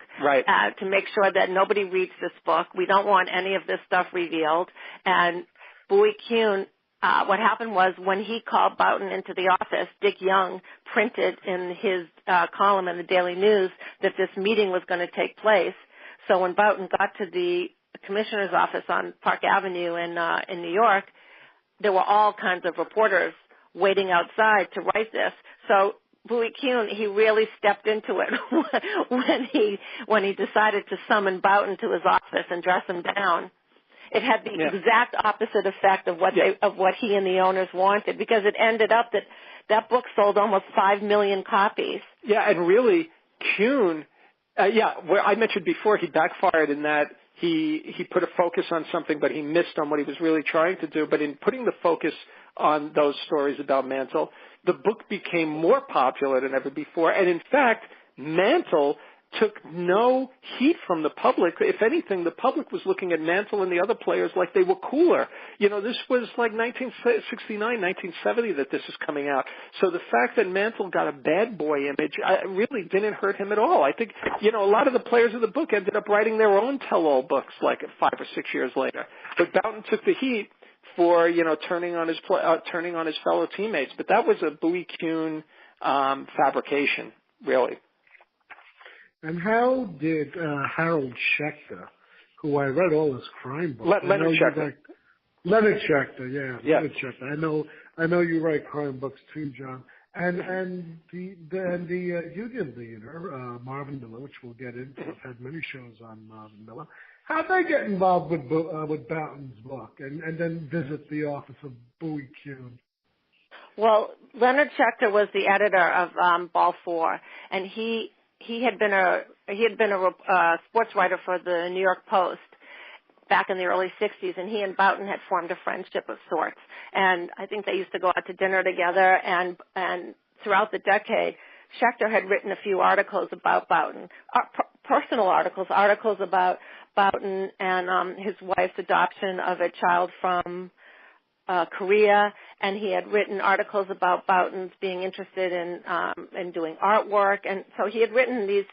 C: to make sure that nobody reads this book. We don't want any of this stuff revealed. And Bowie Kuhn, what happened was when he called Bouton into the office, Dick Young printed in his column in the Daily News that this meeting was going to take place. So when Bouton got to the commissioner's office on Park Avenue in New York, there were all kinds of reporters waiting outside to write this. So Bowie Kuhn, he really stepped into it when he decided to summon Bouton to his office and dress him down. It had the exact opposite effect of what he and the owners wanted, because it ended up that book sold almost 5 million copies.
B: Yeah, and really, Kuhn, where I mentioned before, he backfired in that he put a focus on something, but he missed on what he was really trying to do. But in putting the focus on those stories about Mantle, the book became more popular than ever before. And in fact, Mantle took no heat from the public. If anything, the public was looking at Mantle and the other players like they were cooler. This was like 1969, 1970 that this is coming out. So the fact that Mantle got a bad boy image really didn't hurt him at all. I think, a lot of the players of the book ended up writing their own tell-all books like 5 or 6 years later. But Bouton took the heat for, turning on his fellow teammates. But that was a Bowie Kuhn fabrication, really.
A: And how did Harold Schechter, who I read all his crime books,
B: Leonard Schechter.
A: Leonard Schechter, Leonard Schechter. I know you write crime books too, John. And the union leader, Marvin Miller, which we'll get into. I've had many shows on Marvin Miller. How'd they get involved with Bouton's book and then visit the office of Bowie Kuhn?
C: Well, Leonard Schechter was the editor of Ball 4, and he had been a sports writer for the New York Post back in the early 60s, and he and Boughton had formed a friendship of sorts. And I think they used to go out to dinner together, and throughout the decade, Schechter had written a few articles about Boughton, personal articles about Boughton and his wife's adoption of a child from Korea, and he had written articles about Boughton's being interested in doing artwork, and so he had written these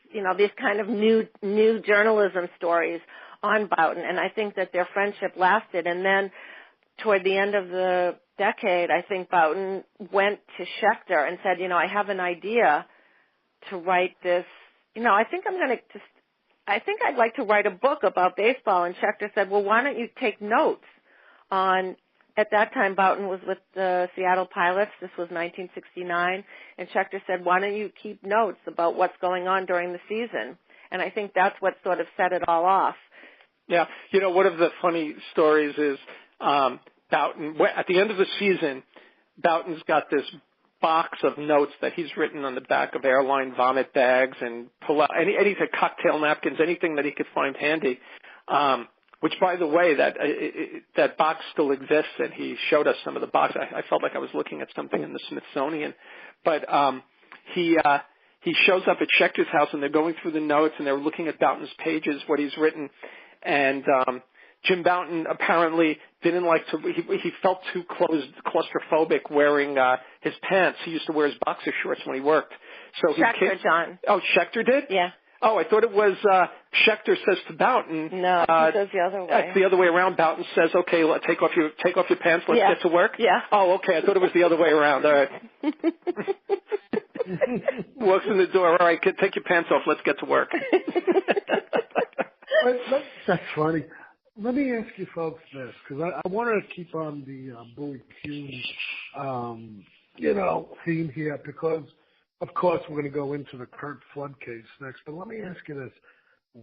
C: kind of new journalism stories on Boughton, and I think that their friendship lasted. And then toward the end of the decade, I think Boughton went to Schechter and said, I have an idea to write this. I think I'd like to write a book about baseball. And Schechter said, well, why don't you take notes on. At that time, Boughton was with the Seattle Pilots. This was 1969. And Schechter said, why don't you keep notes about what's going on during the season? And I think that's what sort of set it all off.
B: Yeah. One of the funny stories is Boughton, at the end of the season, Boughton's got this box of notes that he's written on the back of airline vomit bags and anything, cocktail napkins, anything that he could find handy. Which, by the way, that box still exists, and he showed us some of the box. I felt like I was looking at something in the Smithsonian. But he shows up at Schechter's house, and they're going through the notes, and they're looking at Boughton's pages, what he's written. And Jim Boughton apparently didn't like to. He felt too claustrophobic wearing his pants. He used to wear his boxer shorts when he worked. So
C: Schechter, John.
B: Oh, Schechter did?
C: Yeah.
B: Oh, I thought it was Schechter says to Boughton.
C: No, he says the other way.
B: It's the other way around. Boughton says, "Okay, take off your pants. Let's get to work."
C: Yeah.
B: Oh, okay. I thought it was the other way around. All right. Walks in the door. All right, kid, take your pants off. Let's get to work.
A: That's funny. Let me ask you folks this, because I want to keep on the Bowie Kuhn, theme here, because. Of course, we're going to go into the Curt Flood case next, but let me ask you this.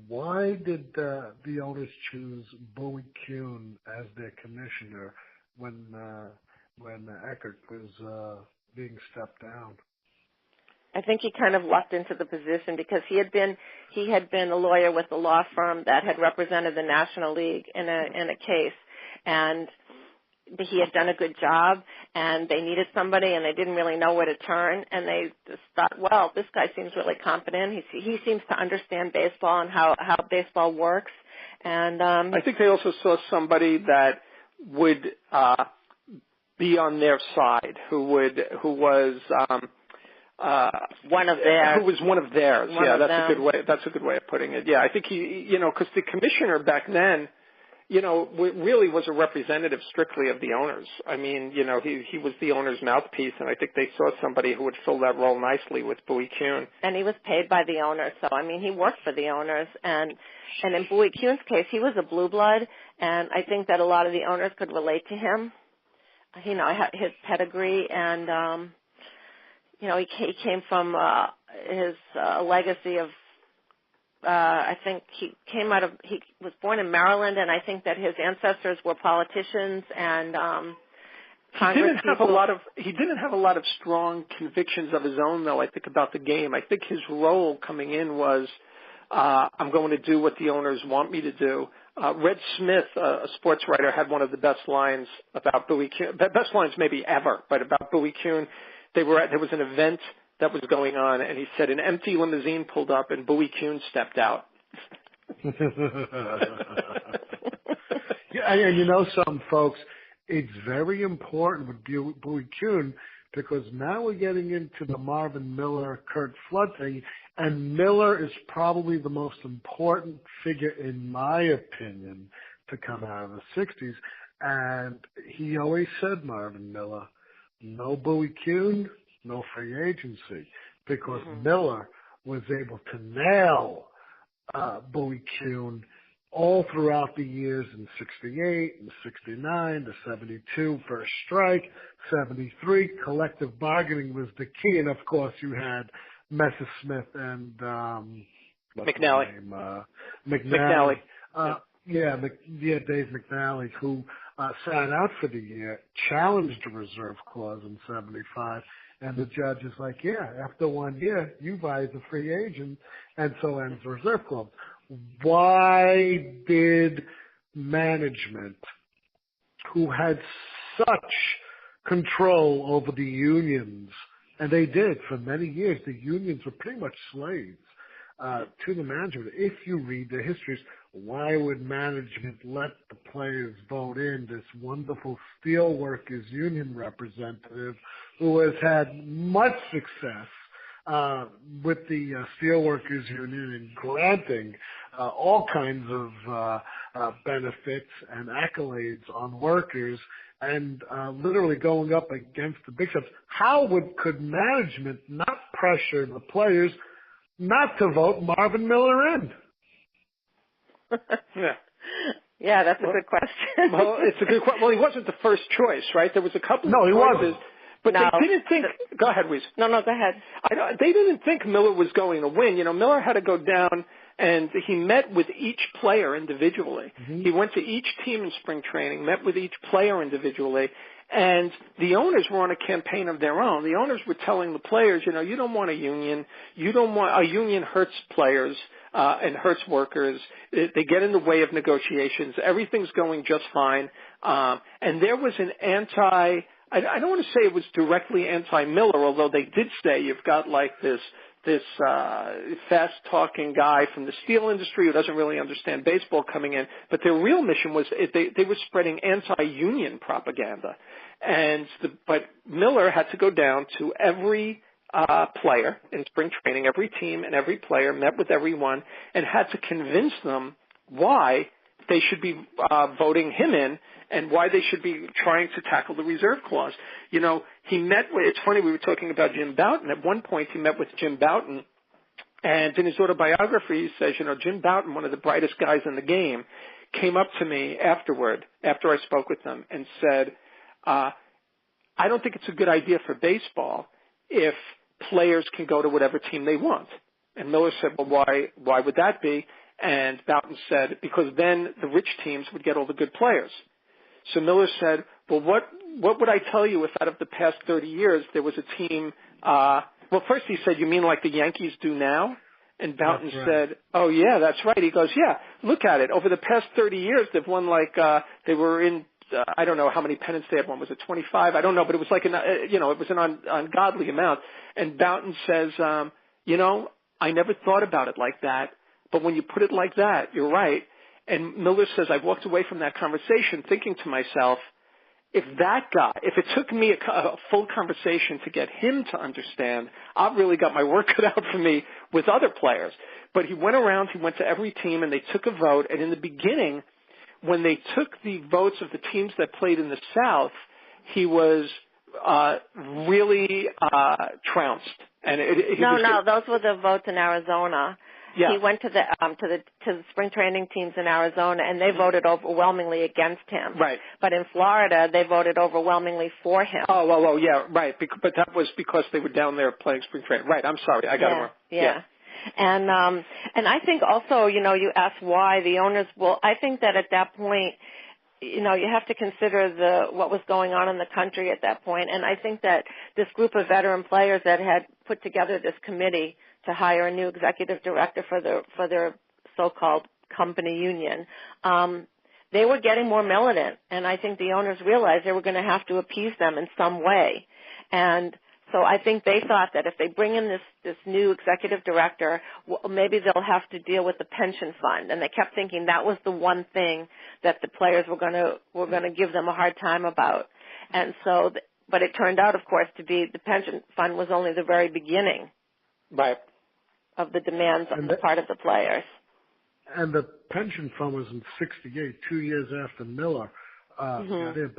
A: Why did the owners choose Bowie Kuhn as their commissioner when Eckert was being stepped down?
C: I think he kind of lucked into the position because he had been a lawyer with a law firm that had represented the National League in a case, and he had done a good job, and they needed somebody, and they didn't really know where to turn, and they just thought, well, this guy seems really competent. He seems to understand baseball and how baseball works. And
B: I think they also saw somebody that would be on their side, who was
C: one of theirs.
B: Who was one of theirs? That's a good way of putting it. Yeah, I think because the commissioner back then. Really was a representative strictly of the owners. I mean, he was the owner's mouthpiece, and I think they saw somebody who would fill that role nicely with Bowie Kuhn.
C: And he was paid by the owners, so, I mean, he worked for the owners. And in Bowie Kuhn's case, he was a blue blood, and I think that a lot of the owners could relate to him. His pedigree, and, he came from his legacy of I think he was born in Maryland, and I think that his ancestors were politicians and Congress people.
B: He didn't have a lot of strong convictions of his own, though, I think, about the game. I think his role coming in was, I'm going to do what the owners want me to do. Red Smith, a sports writer, had one of the best lines about Bowie Kuhn, best lines maybe ever, but about Bowie Kuhn. There was an event that was going on, and he said an empty limousine pulled up and Bowie Kuhn stepped out.
A: And some folks, it's very important with Bowie Kuhn because now we're getting into the Marvin Miller, Curt Flood thing, and Miller is probably the most important figure, in my opinion, to come out of the 60s. And he always said, Marvin Miller, no Bowie Kuhn, no free agency, because Miller was able to nail Bowie Kuhn all throughout the years in 68 and 69 to 72, first strike, 73, collective bargaining was the key. And, of course, you had Messersmith and
B: McNally.
A: McNally. Dave McNally, who sat out for the year, challenged the reserve clause in 75, and the judge is like, yeah, after 1 year, you buy as a free agent, and so ends the reserve clause. Why did management, who had such control over the unions, and they did for many years, the unions were pretty much slaves to the management. If you read the histories, why would management let the players vote in this wonderful steelworkers union representative who has had much success with the steelworkers union in granting all kinds of benefits and accolades on workers and literally going up against the big shops? How could management not pressure the players not to vote Marvin Miller in?
C: Yeah, that's a good question.
B: Well, it's a good question. Well, he wasn't the first choice, right? There was a couple of
A: he
B: choices.
A: wasn't.
B: But they didn't think. Go ahead, Weez.
C: No, go ahead.
B: They didn't think Miller was going to win. You know, Miller had to go down, and he met with each player individually. Mm-hmm. He went to each team in spring training, met with each player individually, and the owners were on a campaign of their own. The owners were telling the players, you know, you don't want a union. A union hurts players and hurts workers. They get in the way of negotiations. Everything's going just fine. And there was an I don't want to say it was directly anti-Miller, although they did say you've got like this fast-talking guy from the steel industry who doesn't really understand baseball coming in. But their real mission was they were spreading anti-union propaganda. But Miller had to go down to every player in spring training, every team and every player, met with everyone, and had to convince them why they should be voting him in and why they should be trying to tackle the reserve clause. You know, it's funny, we were talking about Jim Bouton. At one point he met with Jim Bouton, and in his autobiography he says, you know, Jim Bouton, one of the brightest guys in the game, came up to me after I spoke with them, and said, I don't think it's a good idea for baseball if players can go to whatever team they want. And Miller said, well, why would that be? And Bouton said, because then the rich teams would get all the good players. So Miller said, well, what would I tell you if out of the past 30 years there was a team, well, first he said, you mean like the Yankees do now? And Bouton said, oh, yeah, that's right. He goes, yeah, look at it. Over the past 30 years, they've won like, they were in, I don't know how many pennants they had won. Was it 25? I don't know, but it was like, it was an ungodly amount. And Bouton says, you know, I never thought about it like that. But when you put it like that, you're right. And Miller says, I walked away from that conversation thinking to myself, if it took me a full conversation to get him to understand, I've really got my work cut out for me with other players. But he went around, he went to every team, and they took a vote. And in the beginning, when they took the votes of the teams that played in the South, he was really trounced. And
C: those were the votes in Arizona.
B: Yeah.
C: He went to the spring training teams in Arizona, and they voted overwhelmingly against him.
B: Right.
C: But in Florida, they voted overwhelmingly for him.
B: Oh, yeah, right. But that was because they were down there playing spring training. Right. I'm sorry, I got it wrong.
C: Yeah. And I think also, you know, you asked why the owners. Well, I think that at that point, you know, you have to consider what was going on in the country at that point. And I think that this group of veteran players that had put together this committee to hire a new executive director for their so-called company union, they were getting more militant. And I think the owners realized they were going to have to appease them in some way. And so I think they thought that if they bring in this new executive director, maybe they'll have to deal with the pension fund. And they kept thinking that was the one thing that the players were going to give them a hard time about. And so, but it turned out, of course, to be the pension fund was only the very beginning,
B: right,
C: of the demands on the part of the players.
A: And the pension fund was in '68, 2 years after Miller got in.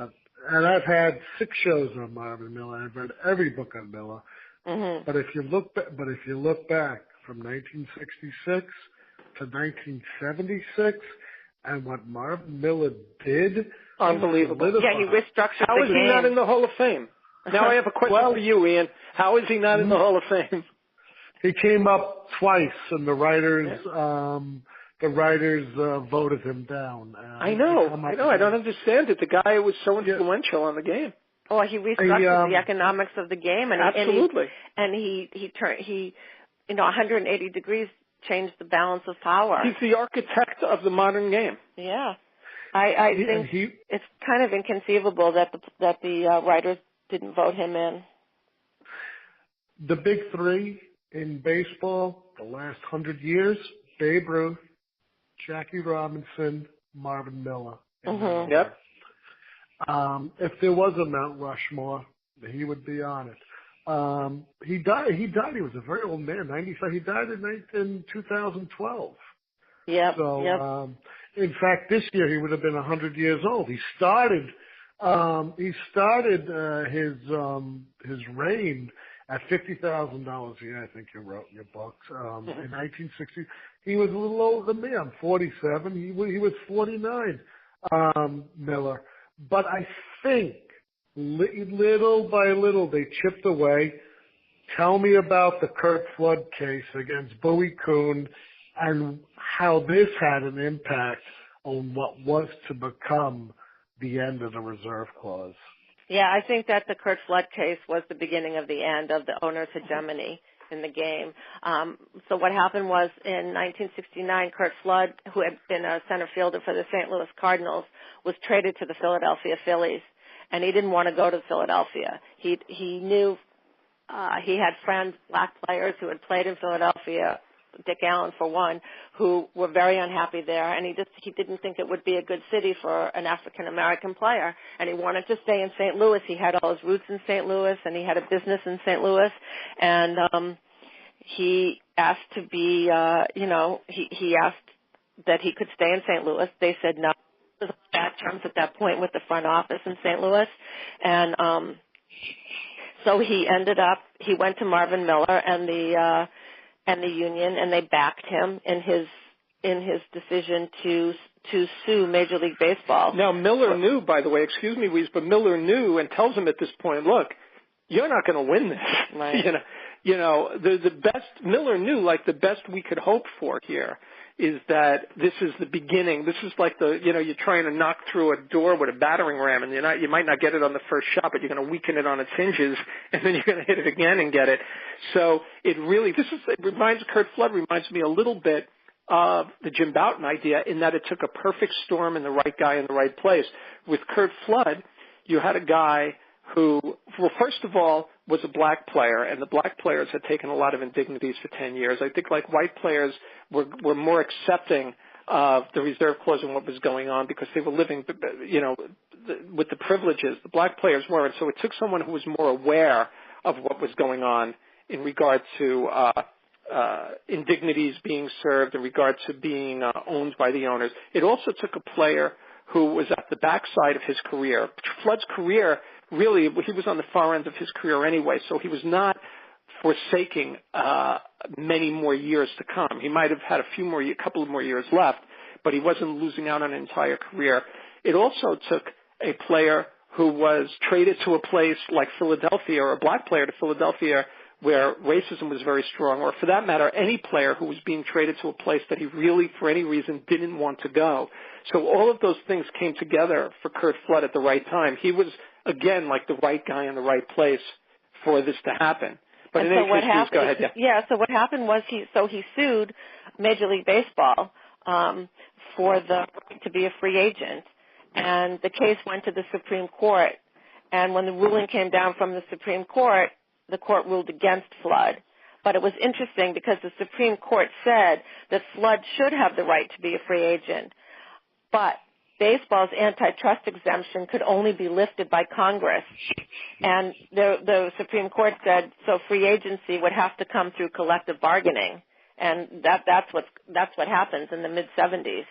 A: And I've had 6 shows on Marvin Miller. I've read every book on Miller. Mm-hmm. But if you look back from 1966 to 1976, and what Marvin Miller did,
B: unbelievable.
C: Yeah, he restructured.
B: How is he not in the Hall of Fame? Now I have a question for you, Ian. How is he not in the Hall of Fame?
A: He came up twice in the writers' the writers voted him down.
B: I know. I don't understand it. The guy was so influential on the game.
C: Oh, he restructured the economics of the game, and
B: absolutely.
C: He turned 180 degrees changed the balance of power.
B: He's the architect of the modern game.
C: Yeah, I think it's kind of inconceivable that the writers didn't vote him in.
A: The big three in baseball, the last 100 years: Babe Ruth, Jackie Robinson, Marvin Miller.
B: Mm-hmm. Yep.
A: If there was a Mount Rushmore, he would be on it. He died. He was a very old man, 95. He died in 2012.
C: Yep.
A: So, in fact, this year he would have been 100 years old. He started his reign at $50,000 a year. I think you wrote in your books. In 1960, he was a little older than me. I'm 47. He was 49. Miller. But I think little by little they chipped away. Tell me about the Curt Flood case against Bowie Kuhn and how this had an impact on what was to become the end of the reserve clause.
C: Yeah, I think that the Curt Flood case was the beginning of the end of the owner's hegemony in the game. So what happened was in 1969, Curt Flood, who had been a center fielder for the St. Louis Cardinals, was traded to the Philadelphia Phillies, and he didn't want to go to Philadelphia. He knew he had friends, black players who had played in Philadelphia, Dick Allen for one, who were very unhappy there, and he didn't think it would be a good city for an African American player, and he wanted to stay in St. Louis. He had all his roots in St. Louis, and he had a business in St. Louis, and he asked to be, he asked that he could stay in St. Louis. They said no. It was bad terms at that point with the front office in St. Louis, and so he went to Marvin Miller and the union, and they backed him in his decision to sue Major League Baseball.
B: Now Miller knew, by the way, excuse me, Weeze, but Miller knew and tells him at this point, look, you're not going to win this.
C: Right.
B: The best Miller knew, like the best we could hope for here is that this is the beginning. This is like you're trying to knock through a door with a battering ram, and you might not get it on the first shot, but you're going to weaken it on its hinges, and then you're going to hit it again and get it. So Curt Flood reminds me a little bit of the Jim Bouton idea in that it took a perfect storm and the right guy in the right place. With Curt Flood, you had a guy who, well, first of all, was a black player, and the black players had taken a lot of indignities for 10 years. I think like white players were more accepting of the reserve clause and what was going on because they were living, with the privileges. The black players weren't. So it took someone who was more aware of what was going on in regard to indignities being served, in regard to being owned by the owners. It also took a player who was at the backside of his career. Flood's career, really, he was on the far end of his career anyway, so he was not forsaking many more years to come. He might have had a couple of more years left, but he wasn't losing out on an entire career. It also took a player who was traded to a place like Philadelphia, or a black player to Philadelphia, where racism was very strong, or for that matter, any player who was being traded to a place that he really, for any reason, didn't want to go. So all of those things came together for Curt Flood at the right time. He was, again, like the right guy in the right place for this to happen. But in any case, go ahead.
C: So what happened was he sued Major League Baseball to be a free agent, and the case went to the Supreme Court. And when the ruling came down from the Supreme Court, the court ruled against Flood. But it was interesting because the Supreme Court said that Flood should have the right to be a free agent, but baseball's antitrust exemption could only be lifted by Congress. And the Supreme Court said so free agency would have to come through collective bargaining, and that's what happens in the mid-'70s.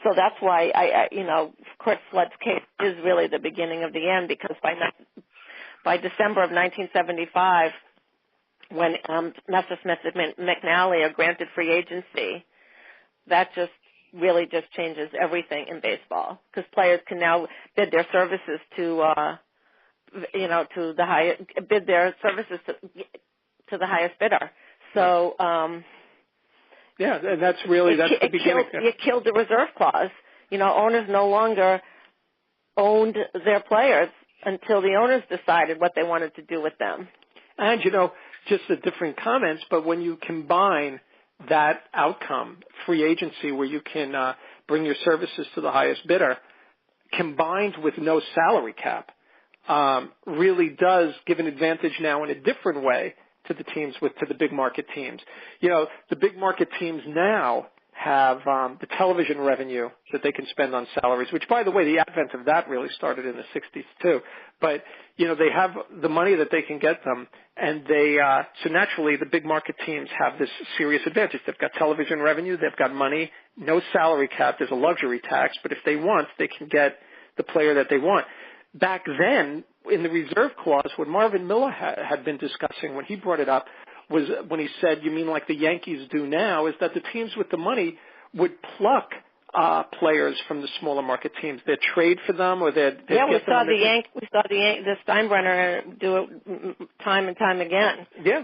C: So that's why Curt Flood's case is really the beginning of the end, because by December of 1975, when Nestor Smith and McNally are granted free agency, that just really just changes everything in baseball, because players can now bid their services to the highest bidder. So
B: Yeah, and that's the beginning.
C: It killed the reserve clause. Owners no longer owned their players until the owners decided what they wanted to do with them.
B: And, just the different comments, but when you combine that outcome, free agency where you can bring your services to the highest bidder, combined with no salary cap, really does give an advantage now in a different way to the teams, to the big market teams. The big market teams now have the television revenue that they can spend on salaries, which, by the way, the advent of that really started in the 60s too. But, they have the money that they can get them, and so naturally the big market teams have this serious advantage. They've got television revenue, they've got money, no salary cap, there's a luxury tax, but if they want, they can get the player that they want. Back then, in the reserve clause, what Marvin Miller had been discussing when he brought it up was when he said, you mean like the Yankees do now, is that the teams with the money would pluck players from the smaller market teams. They'd trade for them, or they'd
C: we saw the Steinbrenner do it time and time again.
B: Yeah.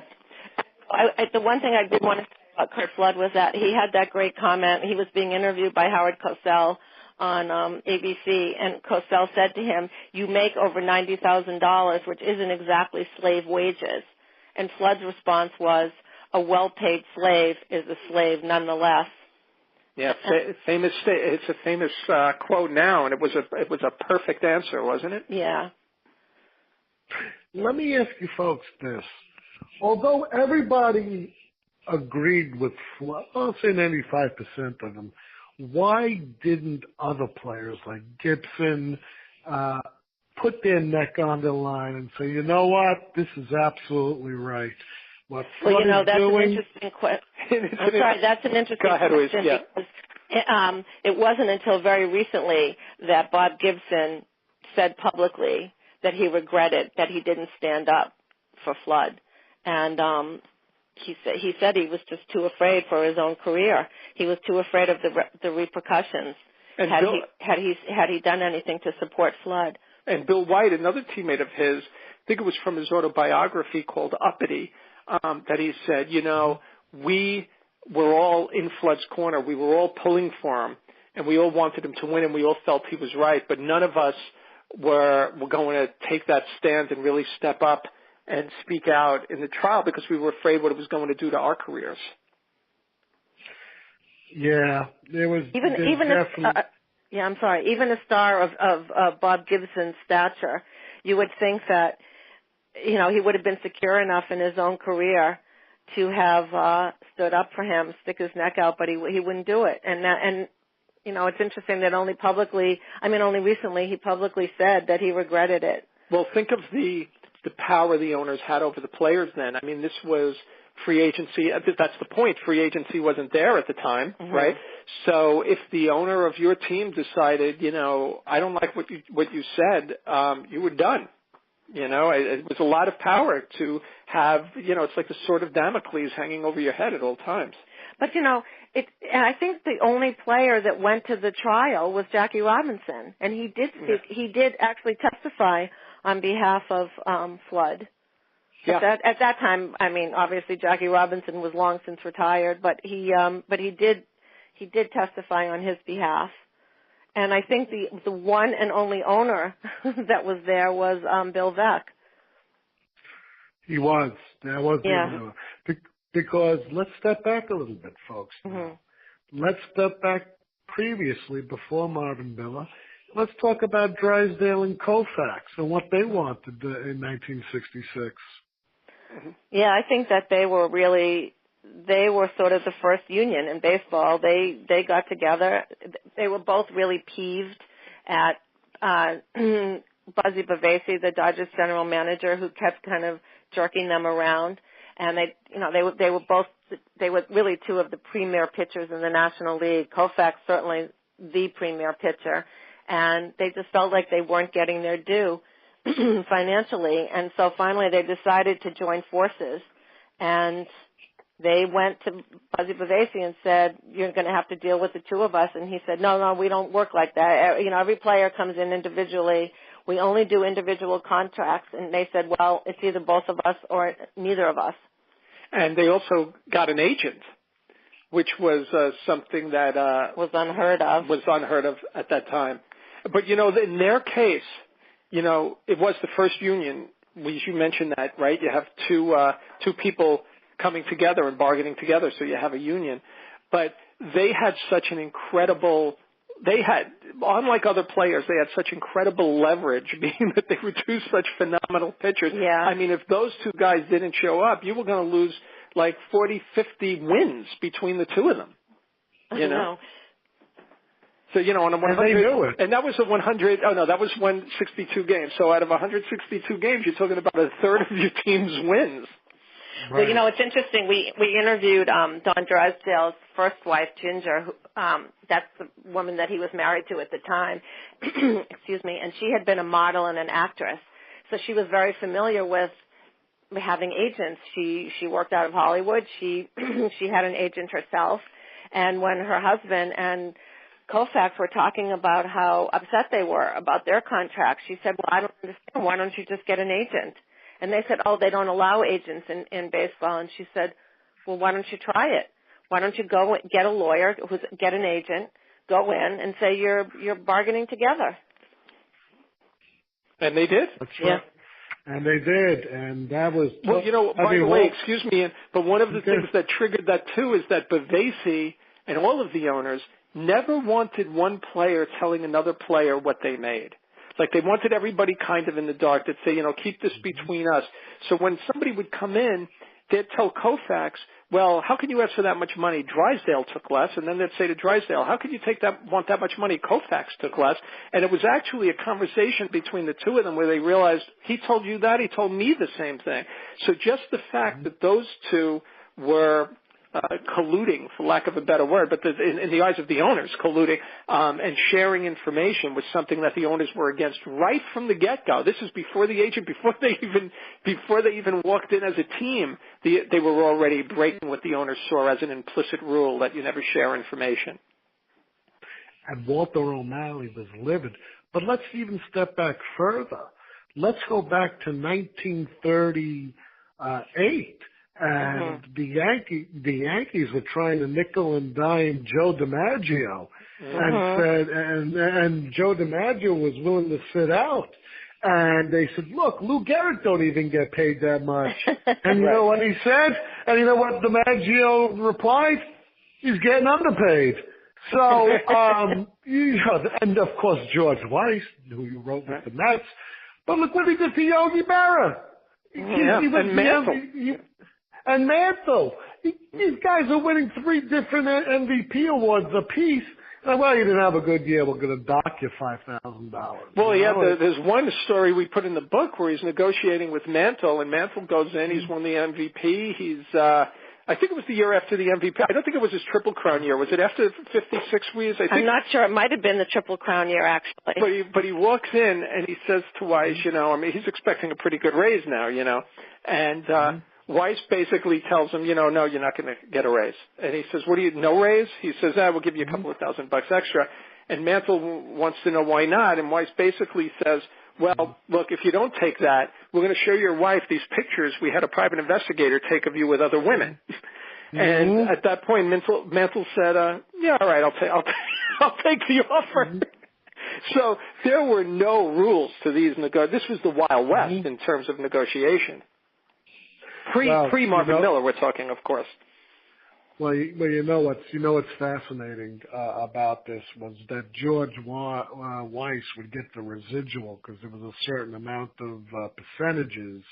C: The one thing I did want to say about Curt Flood was that he had that great comment. He was being interviewed by Howard Cosell on ABC, and Cosell said to him, "You make over $90,000, which isn't exactly slave wages." And Flood's response was, "A well-paid slave is a slave nonetheless."
B: Yeah, it's a famous quote now, and it was a perfect answer, wasn't it?
C: Yeah.
A: Let me ask you folks this. Although everybody agreed with Flood, I'll say 95% of them, why didn't other players like Gibson put their neck on the line and say, you know what, this is absolutely right? What Flood is
C: that's
A: doing,
C: an interesting question. I'm sorry, that's an interesting question.
B: Yeah.
C: Because it wasn't until very recently that Bob Gibson said publicly that he regretted that he didn't stand up for Flood. And he said he was just too afraid for his own career. He was too afraid of the repercussions. And had he done anything to support Flood.
B: And Bill White, another teammate of his, I think it was from his autobiography called Uppity, that he said, we were all in Flood's corner. We were all pulling for him, and we all wanted him to win, and we all felt he was right. But none of us were going to take that stand and really step up and speak out in the trial because we were afraid what it was going to do to our careers.
A: Yeah, there was
C: even a star of Bob Gibson's stature, you would think that he would have been secure enough in his own career to have stood up for him, stick his neck out, but he wouldn't do it. And it's interesting that only recently he publicly said that he regretted it.
B: Well, think of the power the owners had over the players then. This was free agency. That's the point. Free agency wasn't there at the time, right? So if the owner of your team decided, I don't like what you said, you were done. It was a lot of power to have, it's like the sword of Damocles hanging over your head at all times.
C: But, and I think the only player that went to the trial was Jackie Robinson, and he did actually testify on behalf of Flood.
B: Yeah.
C: At that time, obviously Jackie Robinson was long since retired, but he did testify on his behalf. And I think the one and only owner that was there was Bill Veeck.
A: He was. That was the owner. Because let's step back a little bit, folks. Let's step back previously, before Marvin Miller. Let's talk about Drysdale and Koufax and what they wanted in 1966.
C: Yeah, I think that they were sort of the first union in baseball. They got together. They were both really peeved at Buzzy Bavasi, the Dodgers general manager, who kept kind of jerking them around. And they were really two of the premier pitchers in the National League. Koufax certainly the premier pitcher. And they just felt like they weren't getting their due financially. And so finally they decided to join forces. And they went to Buzzy Bavasi and said, you're going to have to deal with the two of us. And he said, no, we don't work like that. Every player comes in individually. We only do individual contracts. And they said, well, it's either both of us or neither of us.
B: And they also got an agent, which was something that
C: was unheard of.
B: Was unheard of at that time. But, in their case, it was the first union. You mentioned that, right? You have two people coming together and bargaining together, so you have a union. But they had such an incredible, unlike other players, they had such incredible leverage, being that they were two such phenomenal pitchers.
C: Yeah.
B: I mean, if those two guys didn't show up, you were going to lose like 40, 50 wins between the two of them. You know? So, on a 100,
A: and they knew it.
B: And that was that was 162 games. So out of 162 games, you're talking about a third of your team's wins.
C: Right. Well, it's interesting. We interviewed Don Drysdale's first wife, Ginger. Who, that's the woman that he was married to at the time. Excuse me. And she had been a model and an actress, so she was very familiar with having agents. She worked out of Hollywood. She she had an agent herself. And when her husband and Koufax were talking about how upset they were about their contract, she said, "Well, I don't understand. Why don't you just get an agent?" And they said, "Oh, they don't allow agents in baseball." And she said, "Well, why don't you try it? Why don't you go get a lawyer, get an agent, go in and say you're bargaining together?"
B: And they did.
A: That's right. Yeah. And they did, and that was.
B: Well, by the way, excuse me, but one of the things that triggered that too is that Bavasi and all of the owners never wanted one player telling another player what they made. Like they wanted everybody kind of in the dark. They'd say, keep this between us. So when somebody would come in, they'd tell Koufax, "Well, how can you ask for that much money? Drysdale took less." And then they'd say to Drysdale, "How can you want that much money? Koufax took less." And it was actually a conversation between the two of them where they realized, he told you that, he told me the same thing. So just the fact that those two were colluding, for lack of a better word, but in the eyes of the owners, colluding and sharing information was something that the owners were against right from the get-go. This is before the agent, before they even walked in as a team. They were already breaking what the owners saw as an implicit rule that you never share information.
A: And Walter O'Malley was livid. But let's even step back further. Let's go back to 1938. And the Yankees were trying to nickel and dime Joe DiMaggio, and Joe DiMaggio was willing to sit out. And they said, "Look, Lou Gehrig don't even get paid that much." And you know what he said? And you know what DiMaggio replied? He's getting underpaid. So, and of course George Weiss, who you wrote with the Mets. But look what he did to Yogi Berra. And Mantle. These guys are winning 3 different MVP awards apiece. Well, you didn't have a good year. We're going to dock you $5,000.
B: Well, there's one story we put in the book where he's negotiating with Mantle, and Mantle goes in. He's won the MVP. I think it was the year after the MVP. I don't think it was his Triple Crown year. Was it after 56 years? I'm
C: not sure. It might have been the Triple Crown year, actually.
B: But he walks in and he says to Weiss, he's expecting a pretty good raise now, and Weiss basically tells him, no, you're not going to get a raise. And he says, no raise? He says, we'll give you a couple of $1,000 extra. And Mantle wants to know why not. And Weiss basically says, well, look, if you don't take that, we're going to show your wife these pictures we had a private investigator take of you with other women. And at that point, Mantle said, yeah, all right, I'll take the offer. So there were no rules to these This was the Wild West in terms of negotiation. Pre-Marvin Miller, we're talking, of course.
A: Well, you know what's fascinating about this was that George Weiss would get the residual because there was a certain amount of percentages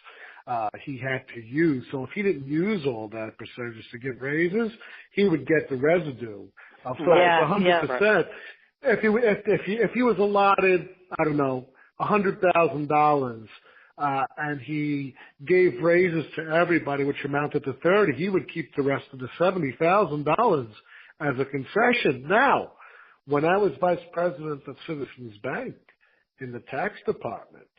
A: he had to use. So if he didn't use all that percentages to get raises, he would get the residue. So 100%. If he was allotted, I don't know, $100,000. And he gave raises to everybody, which amounted to 30. He would keep the rest of the $70,000 as a concession. Now, when I was vice president of Citizens Bank in the tax department,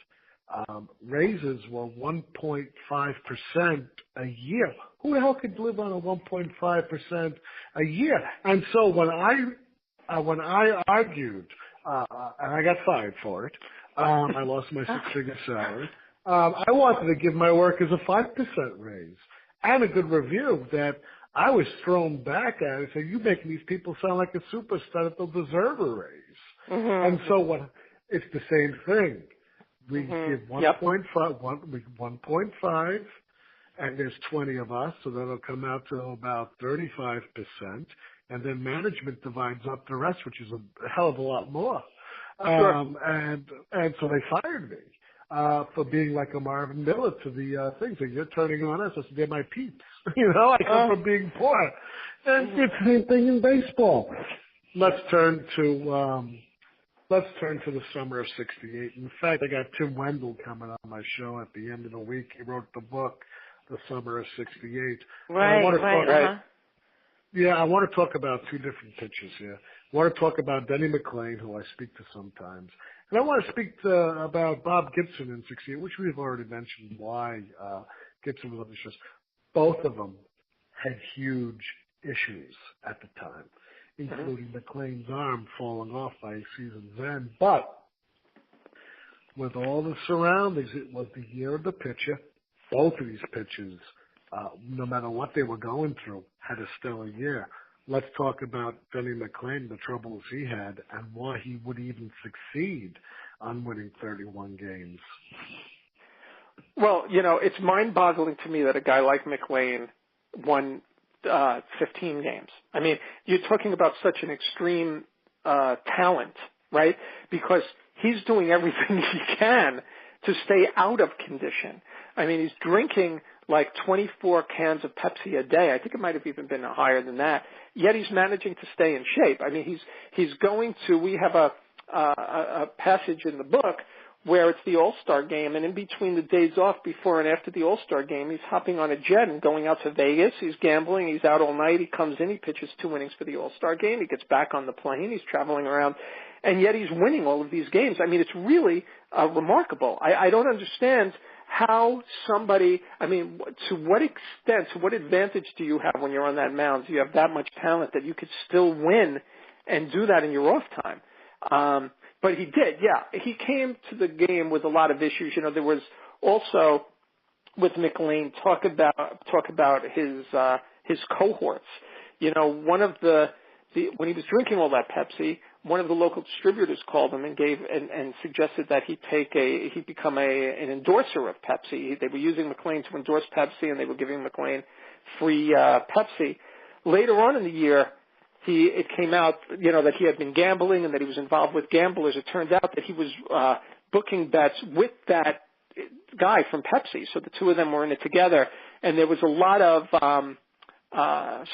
A: raises were 1.5% a year. Who the hell could live on a 1.5% a year? And so when I argued, and I got fired for it, I lost my 6-figure salary. I wanted to give my workers a 5% raise and a good review that I was thrown back at it, saying, "You making these people sound like a superstar that they'll deserve a raise." And so it's the same thing. We give 1.5, and there's 20 of us, so that'll come out to about 35%. And then management divides up the rest, which is a hell of a lot more. And so they fired me for being like a Marvin Miller to the thing. So you're turning on us. I said, they're my peeps. I come from being poor. And it's the same thing in baseball. Let's turn to the summer of '68. In fact, I got Tim Wendell coming on my show at the end of the week. He wrote the book, The Summer of '68.
C: Right.
A: Yeah, I want to talk about two different pitchers here. I want to talk about Denny McLain, who I speak to sometimes. And I want to speak about Bob Gibson in '68, which we've already mentioned why Gibson was on the show. Both of them had huge issues at the time, including McLain's arm falling off by season's end. But with all the surroundings, it was the year of the pitcher. Both of these pitchers, no matter what they were going through, had a stellar year. Let's talk about Denny McLain, the troubles he had, and why he would even succeed on winning 31 games.
B: Well, it's mind-boggling to me that a guy like McLain won 15 games. I mean, you're talking about such an extreme talent, right? Because he's doing everything he can to stay out of condition. I mean, he's drinking like 24 cans of Pepsi a day. I think it might have even been higher than that. Yet he's managing to stay in shape. I mean, he's going to. We have a passage in the book where it's the All-Star game, and in between the days off before and after the All-Star game, he's hopping on a jet and going out to Vegas. He's gambling. He's out all night. He comes in. He pitches 2 innings for the All-Star game. He gets back on the plane. He's traveling around, and yet he's winning all of these games. I mean, it's really remarkable. I don't understand how somebody, I mean, to what extent, to what advantage do you have when you're on that mound? Do you have that much talent that you could still win and do that in your off time? But he did, yeah. He came to the game with a lot of issues. There was also with McLain talk about his cohorts. One of the when he was drinking all that Pepsi, one of the local distributors called him and and suggested that he become an endorser of Pepsi. They were using McLain to endorse Pepsi, and they were giving McLain free Pepsi. Later on in the year, it came out, that he had been gambling and that he was involved with gamblers. It turned out that he was booking bets with that guy from Pepsi. So the two of them were in it together, and there was a lot of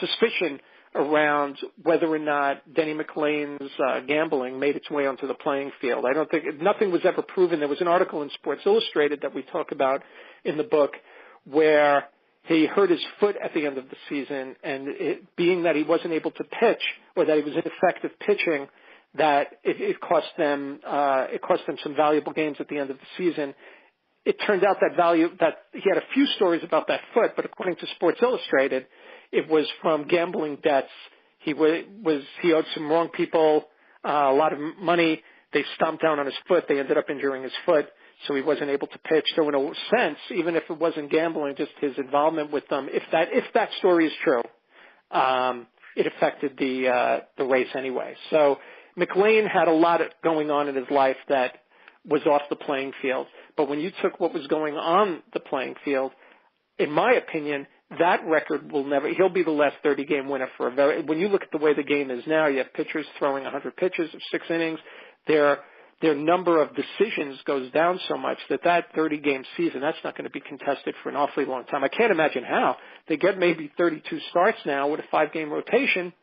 B: suspicion around whether or not Denny McLain's gambling made its way onto the playing field. I don't think nothing was ever proven. There was an article in Sports Illustrated that we talk about in the book where he hurt his foot at the end of the season, and being that he wasn't able to pitch or that he was ineffective pitching, that it cost them some valuable games at the end of the season. It turned out that he had a few stories about that foot, but according to Sports Illustrated, it was from gambling debts. He owed some wrong people a lot of money. They stomped down on his foot. They ended up injuring his foot, so he wasn't able to pitch. So in a sense, even if it wasn't gambling, just his involvement with them, if that story is true, it affected the race anyway. So McLain had a lot going on in his life that was off the playing field. But when you took what was going on the playing field, in my opinion, that record he'll be the last 30-game winner when you look at the way the game is now, you have pitchers throwing 100 pitches of 6 innings. Their number of decisions goes down so much that 30-game season, that's not going to be contested for an awfully long time. I can't imagine how. They get maybe 32 starts now with a 5-game rotation.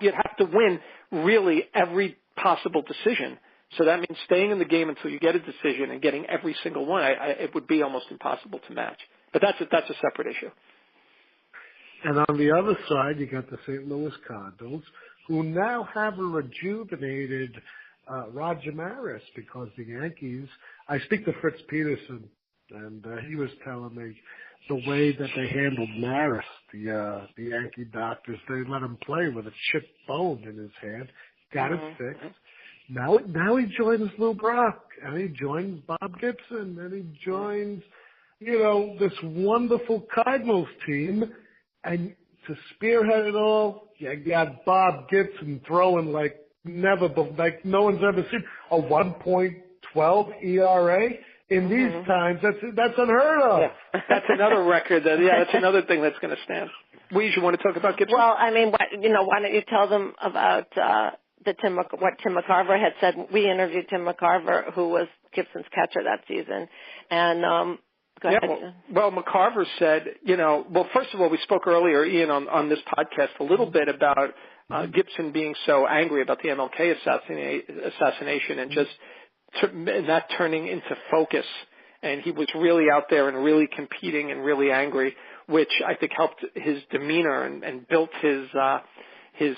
B: You'd have to win really every possible decision. So that means staying in the game until you get a decision and getting every single one. It would be almost impossible to match. But that's a separate issue.
A: And on the other side, you got the St. Louis Cardinals, who now have a rejuvenated Roger Maris, because the Yankees, I speak to Fritz Peterson, and he was telling me the way that they handled Maris, the Yankee doctors, they let him play with a chipped bone in his hand, got it fixed. Now he joins Lou Brock, and he joins Bob Gibson, and he joins, this wonderful Cardinals team. And to spearhead it all, you got Bob Gibson throwing like like no one's ever seen, a 1.12 ERA. In these times, that's unheard of.
B: Yeah. That's another record. That's another thing that's going to stand. Weege, you want to talk about Gibson?
C: Well, I mean, why don't you tell them about what Tim McCarver had said? We interviewed Tim McCarver, who was Gibson's catcher that season, and go ahead.
B: Well, McCarver said, first of all, we spoke earlier, Ian, on this podcast a little bit about Gibson being so angry about the MLK assassination and just that turning into focus. And he was really out there and really competing and really angry, which I think helped his demeanor and built his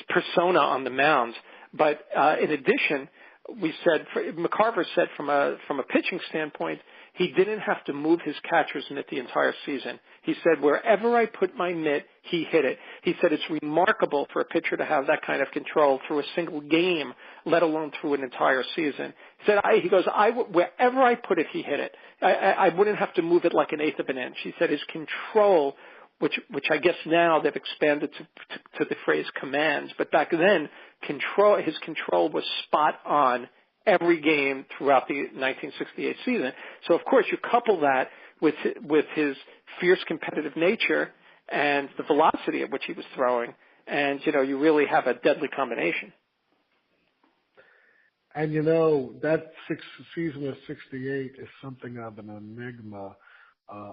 B: persona on the mound. But in addition, McCarver said from a pitching standpoint, he didn't have to move his catcher's mitt the entire season. He said, wherever I put my mitt, he hit it. He said it's remarkable for a pitcher to have that kind of control through a single game, let alone through an entire season. He said, wherever I put it, he hit it. I wouldn't have to move it like an eighth of an inch. He said his control, which I guess now they've expanded to the phrase commands, but back then, his control was spot on every game throughout the 1968 season. So, of course, you couple that with his fierce competitive nature and the velocity at which he was throwing, and, you really have a deadly combination.
A: And, that season of 68 is something of an enigma,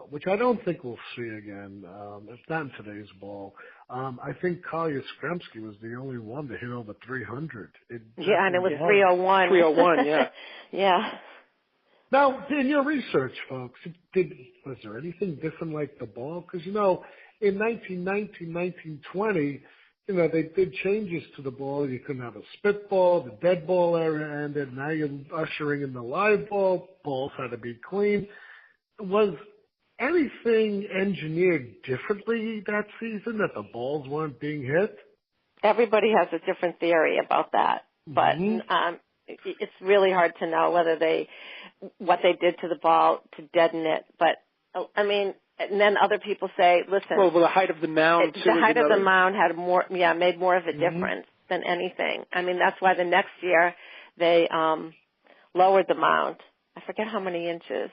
A: which I don't think we'll see again. It's not in today's ball. I think Carl Yastrzemski was the only one to hit over 300.
C: And it was 301.
B: 301, yeah.
C: Yeah.
A: Now, in your research, folks, was there anything different like the ball? Because, in 1919, 1920, they did changes to the ball. You couldn't have a spitball. The dead ball era ended. Now you're ushering in the live ball. Balls had to be clean. Was anything engineered differently that season, that the balls weren't being hit?
C: Everybody has a different theory about that, but it's really hard to know what they did to the ball to deaden it. But I mean, and then other people say, listen,
B: well, the height of the mound,
C: the height of the mound had made more of a difference than anything. I mean, that's why the next year they lowered the mound. I forget how many inches.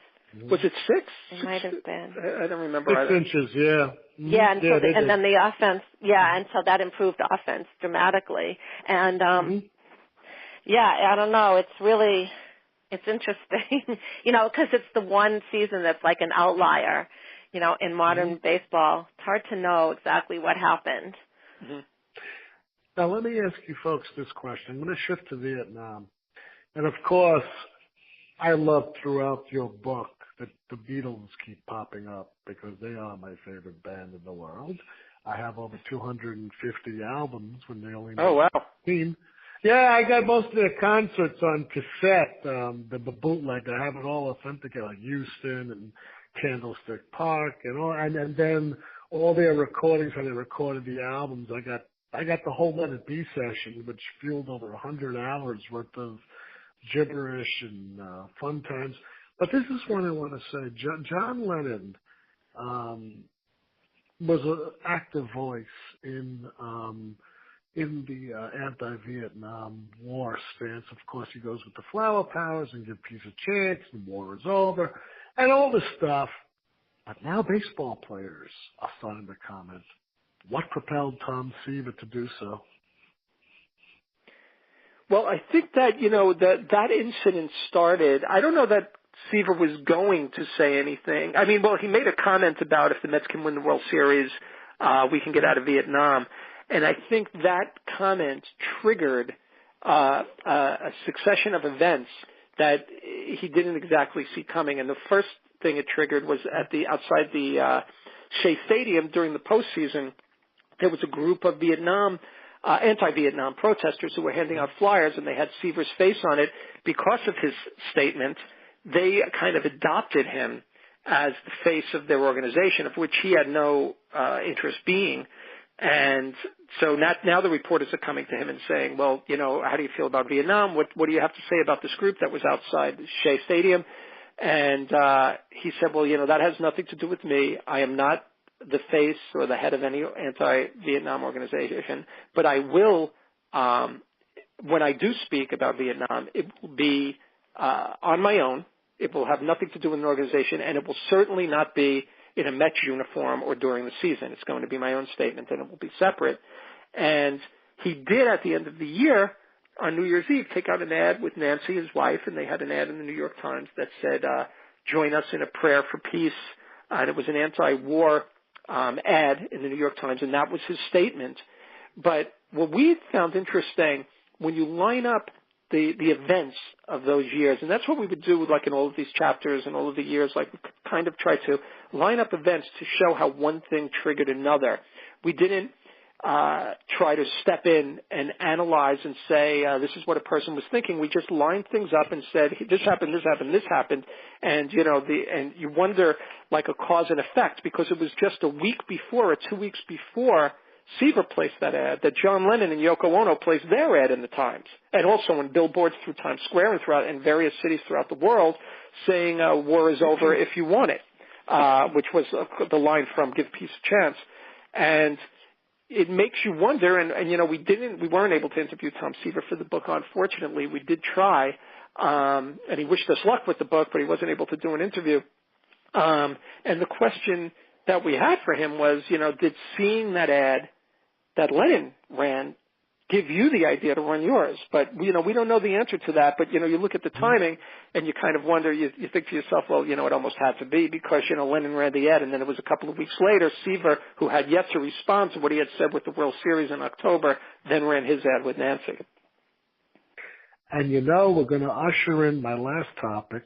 B: Was it 6?
C: It might have been.
B: I don't remember.
A: 6 inches, yeah.
C: Yeah, and then the offense, and so that improved offense dramatically. And, I don't know, it's interesting, because it's the one season that's like an outlier, in modern baseball. It's hard to know exactly what happened.
A: Mm-hmm. Now, let me ask you folks this question. I'm going to shift to Vietnam. And, of course, I love throughout your book that the Beatles keep popping up because they are my favorite band in the world. I have over 250 albums when they only made 15. Yeah, I got most of their concerts on cassette, the bootleg. I have it all authenticated, like Houston and Candlestick Park and all, and then all their recordings, how they recorded the albums. I got the whole Let It Be session, which fueled over 100 hours worth of gibberish and fun times. But this is what I want to say. John Lennon was an active voice in the anti-Vietnam War stance. Of course, he goes with the flower powers and give peace a chance, the war is over, and all this stuff. But now baseball players are starting to comment. What propelled Tom Seaver to do so?
B: Well, I think that, that incident started, I don't know that Seaver was going to say anything. I mean, well, he made a comment about if the Mets can win the World Series, we can get out of Vietnam. And I think that comment triggered a succession of events that he didn't exactly see coming. And the first thing it triggered was outside the Shea Stadium during the postseason. There was a group of anti-Vietnam protesters who were handing out flyers, and they had Seaver's face on it. Because of his statement, they kind of adopted him as the face of their organization, of which he had no interest being. And so now the reporters are coming to him and saying, well, how do you feel about Vietnam? What do you have to say about this group that was outside Shea Stadium? And he said, well, that has nothing to do with me. I am not the face or the head of any anti-Vietnam organization, but I will, when I do speak about Vietnam, it will be on my own. It will have nothing to do with an organization, and it will certainly not be in a Mets uniform or during the season. It's going to be my own statement, and it will be separate. And he did, at the end of the year, on New Year's Eve, take out an ad with Nancy, his wife, and they had an ad in the New York Times that said, join us in a prayer for peace. And it was an anti-war ad in the New York Times, and that was his statement. But what we found interesting, when you line up the events of those years, and that's what we would do like in all of these chapters and all of the years, like we kind of try to line up events to show how one thing triggered another. We didn't try to step in and analyze and say, this is what a person was thinking. We just lined things up and said, this happened, this happened, this happened. And, and you wonder like a cause and effect, because it was just a week before or 2 weeks before Seaver placed that ad, that John Lennon and Yoko Ono placed their ad in the Times, and also on billboards through Times Square and throughout in various cities throughout the world, saying war is over if you want it, which was the line from Give Peace a Chance. And it makes you wonder, and we weren't able to interview Tom Seaver for the book, unfortunately. We did try, and he wished us luck with the book, but he wasn't able to do an interview. And the question that we had for him was, did seeing that ad that Lennon ran give you the idea to run yours? But, we don't know the answer to that. But, you look at the timing and you kind of wonder, you think to yourself, well, it almost had to be because, Lennon ran the ad. And then it was a couple of weeks later, Seaver, who had yet to respond to what he had said with the World Series in October, then ran his ad with Nancy.
A: And we're going to usher in my last topic,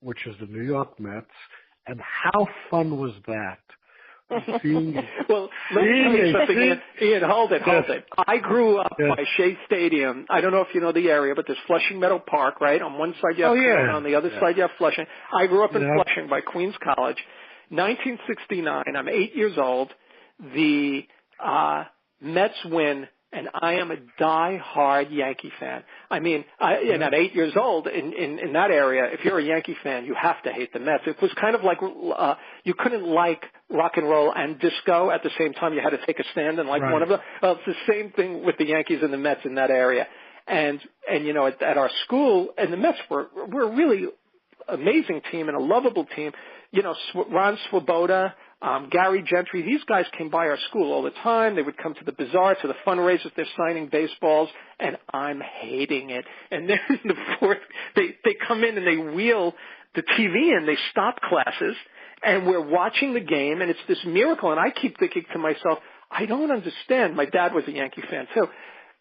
A: which is the New York Mets. And how fun was that?
B: Well, let me tell you something, Ian, hold it. I grew up by Shea Stadium. I don't know if you know the area, but there's Flushing Meadow Park, right? On one side you have Queens, on the other side you have Flushing. I grew up in Flushing by Queens College. 1969, I'm 8 years old. The Mets win, and I am a die-hard Yankee fan. I mean, and at 8 years old, in that area, if you're a Yankee fan, you have to hate the Mets. It was kind of like you couldn't like rock and roll and disco at the same time. You had to take a stand and like one of them. Well, it's the same thing with the Yankees and the Mets in that area. And at our school, and the Mets were a really amazing team and a lovable team. Ron Swoboda, Gary Gentry, these guys came by our school all the time. They would come to the bazaar, to the fundraisers. They're signing baseballs, and I'm hating it. And then in the fourth, they come in and they wheel the TV in. They stop classes, and we're watching the game, and it's this miracle. And I keep thinking to myself, I don't understand. My dad was a Yankee fan, too.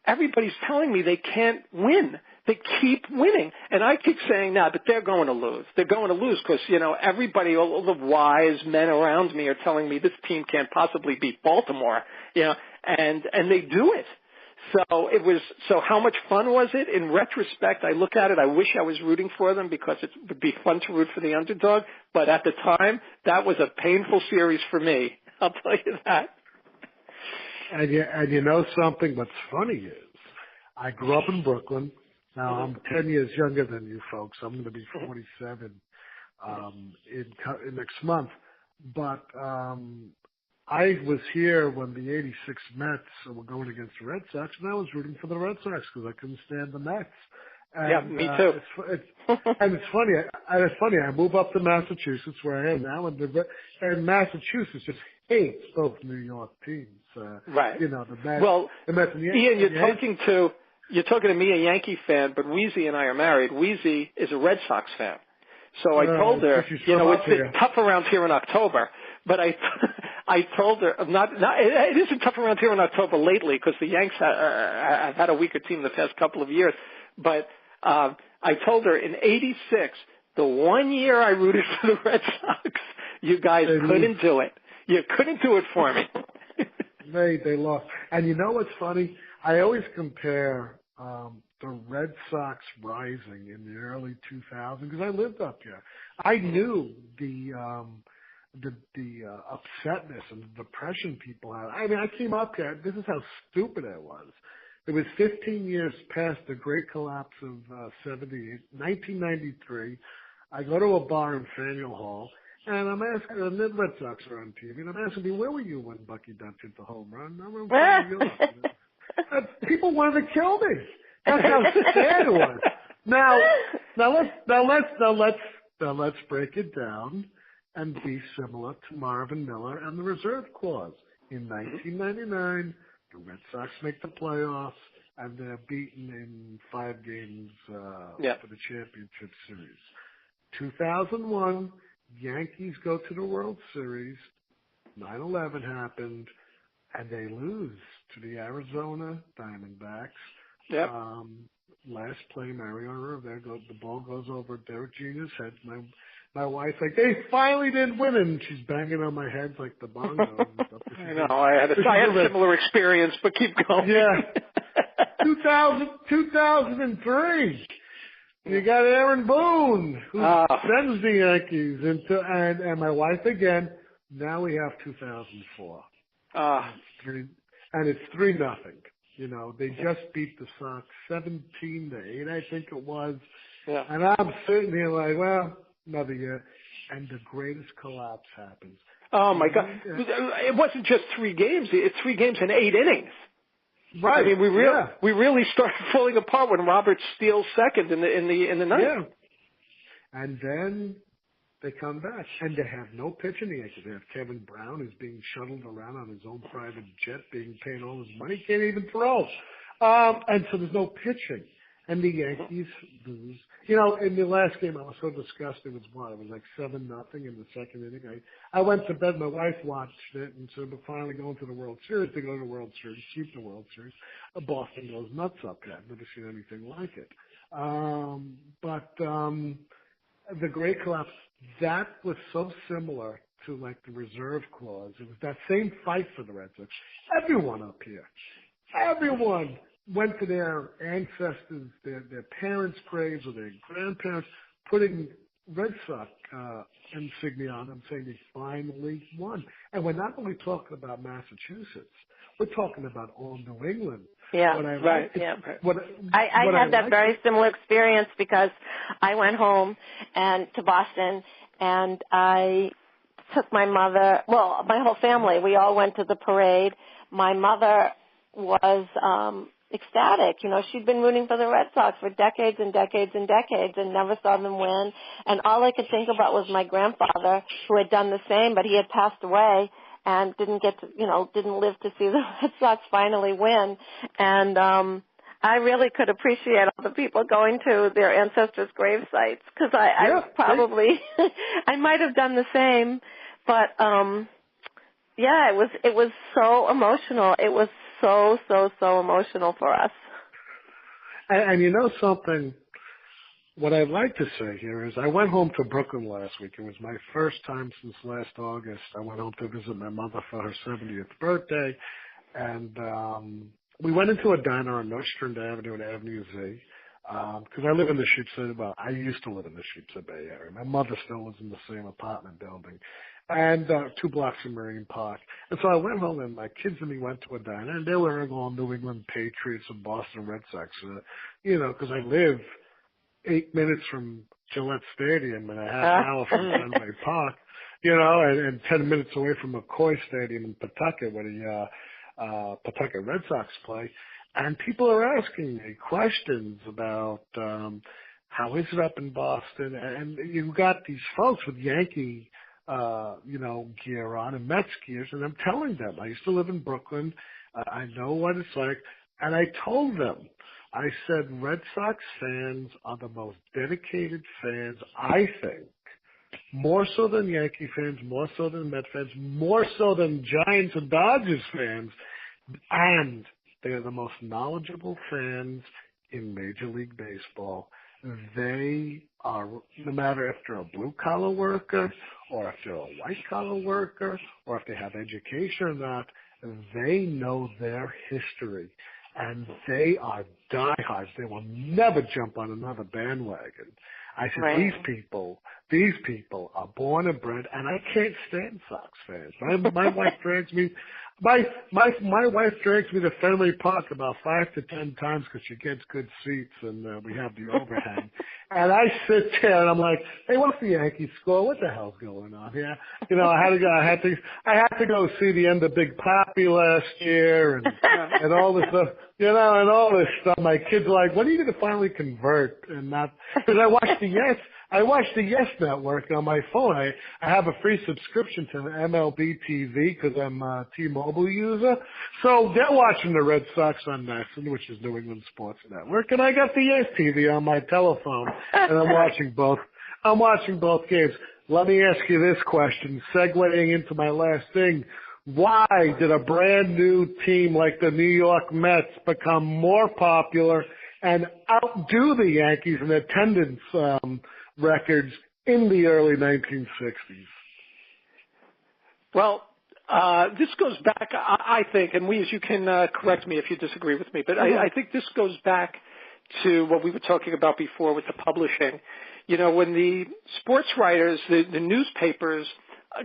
B: Everybody's telling me they can't win. They keep winning. And I keep saying, but they're going to lose. They're going to lose because, everybody, all the wise men around me are telling me this team can't possibly beat Baltimore, and they do it. So how much fun was it? In retrospect, I look at it, I wish I was rooting for them because it would be fun to root for the underdog. But at the time, that was a painful series for me. I'll tell you that.
A: And you know something what's funny is, I grew up in Brooklyn. Now, I'm 10 years younger than you folks. I'm going to be 47 in next month. But I was here when the 86 Mets were going against the Red Sox, and I was rooting for the Red Sox because I couldn't stand the Mets. And,
B: me too.
A: It's funny. I move up to Massachusetts, where I am now, and Massachusetts just hates both New York teams.
B: Right.
A: The Mets.
B: Well,
A: the Mets and the
B: Ian, you're talking to me, a Yankee fan, but Weezy and I are married. Weezy is a Red Sox fan. So I told her, it's tough around here in October. But I told her, it isn't tough around here in October lately because the Yanks have had a weaker team the past couple of years. But I told her in '86, the 1 year I rooted for the Red Sox, you guys couldn't do it. You couldn't do it for me.
A: They lost. And you know what's funny? I always compare the Red Sox rising in the early 2000s because I lived up here. I knew the upsetness and the depression people had. I mean, I came up here. This is how stupid it was. It was 15 years past the great collapse of 1993. I go to a bar in Faneuil Hall, And I'm asking, and the Red Sox are on TV, and I'm asking me, where were you when Bucky Dunk hit the home run? I'm in New York. People wanted to kill me. That's how sad it was. Now let's break it down and be similar to Marvin Miller and the reserve clause. In 1999, the Red Sox make the playoffs, and they're beaten in 5 games for the championship series. 2001, Yankees go to the World Series. 9/11 happened, and they lose to the Arizona Diamondbacks.
B: Yep.
A: Last play, Mariano Rivera, the ball goes over Derek Jeter's head. My wife's like, they finally did win, and she's banging on my head like the bongo.
B: I know. I had a similar experience, but keep going.
A: Yeah. 2003. You got Aaron Boone, who sends the Yankees into, and my wife again. Now we have 2004. It's 3-0. You know, they just beat the Sox 17-8, I think it was.
B: Yeah.
A: And I'm sitting here like, well, another year. And the greatest collapse happens.
B: Oh, my God. It wasn't just 3 games. It's 3 games in 8 innings.
A: Right.
B: I mean, we really started falling apart when Robert steals second in the ninth.
A: Yeah. And then they come back, and they have no pitching. They have Kevin Brown, who's being shuttled around on his own private jet, being paid all his money, can't even throw. And so there's no pitching. And the Yankees lose. You know, in the last game, I was so disgusted. It was like 7-0 in the second inning. I went to bed. My wife watched it, and so we're finally going to the World Series. They go to the World Series, keep the World Series. Boston goes nuts up there. I've never seen anything like it. The great collapse, that was so similar to like the reserve clause. It was that same fight for the Red Sox. Everyone up here, everyone went to their ancestors, their parents' graves or their grandparents, putting Red Sox insignia on them, saying they finally won. And we're not only talking about Massachusetts. We're talking about all New England.
C: Yeah,
B: right.
C: I had that very similar experience because I went home to Boston, and I took my mother, my whole family. We all went to the parade. My mother was ecstatic. You know, she'd been rooting for the Red Sox for decades and decades and decades and never saw them win. And all I could think about was my grandfather, who had done the same, but he had passed away and didn't live to see the Red Sox finally win. And I really could appreciate all the people going to their ancestors' grave sites, because I probably I might have done the same. But it was so emotional. It was so emotional for us.
A: And you know something? What I'd like to say here is I went home to Brooklyn last week. It was my first time since last August. I went home to visit my mother for her 70th birthday. And we went into a diner on Nostrand Avenue and Avenue Z. Because I live in the Sheepshead. Well, I used to live in the Sheepshead Bay area. My mother still lives in the same apartment building. And 2 blocks from Marine Park. And so I went home, and my kids and me went to a diner, and they were wearing all New England Patriots and Boston Red Sox. Because I live 8 minutes from Gillette Stadium and a half hour from Fenway Park, and 10 minutes away from McCoy Stadium in Pawtucket, where the Pawtucket Red Sox play. And people are asking me questions about how is it up in Boston. And you've got these folks with Yankee gear on and Mets gears, and I'm telling them, I used to live in Brooklyn. I know what it's like. And I told them, I said, Red Sox fans are the most dedicated fans, I think, more so than Yankee fans, more so than Met fans, more so than Giants and Dodgers fans, and they're the most knowledgeable fans in Major League Baseball. They are, no matter if they're a blue-collar worker or if they're a white-collar worker or if they have education or not, they know their history. And they are diehards. They will never jump on another bandwagon. I said,
C: right.
A: These people are born and bred, and I can't stand Sox fans. My wife drags me. My wife drags me to Fenway Park about 5 to 10 times because she gets good seats and we have the overhang. And I sit there and I'm like, hey, what's the Yankees score? What the hell's going on here? You know, I had to go see the end of Big Papi last year and all this stuff. You know, and all this stuff. My kids are like, when are you going to finally convert and not? Because I watch the Yes Network on my phone. I have a free subscription to MLB TV because I'm a T-Mobile user. So they're watching the Red Sox on NESN, which is New England Sports Network, and I got the Yes TV on my telephone, and I'm watching both. I'm watching both games. Let me ask you this question, segueing into my last thing. Why did a brand new team like the New York Mets become more popular and outdo the Yankees in attendance records in the early 1960s?
D: Well, this goes back, I think, and you can correct me if you disagree with me, but I think this goes back to what we were talking about before with the publishing. You know, when the sports writers, the newspapers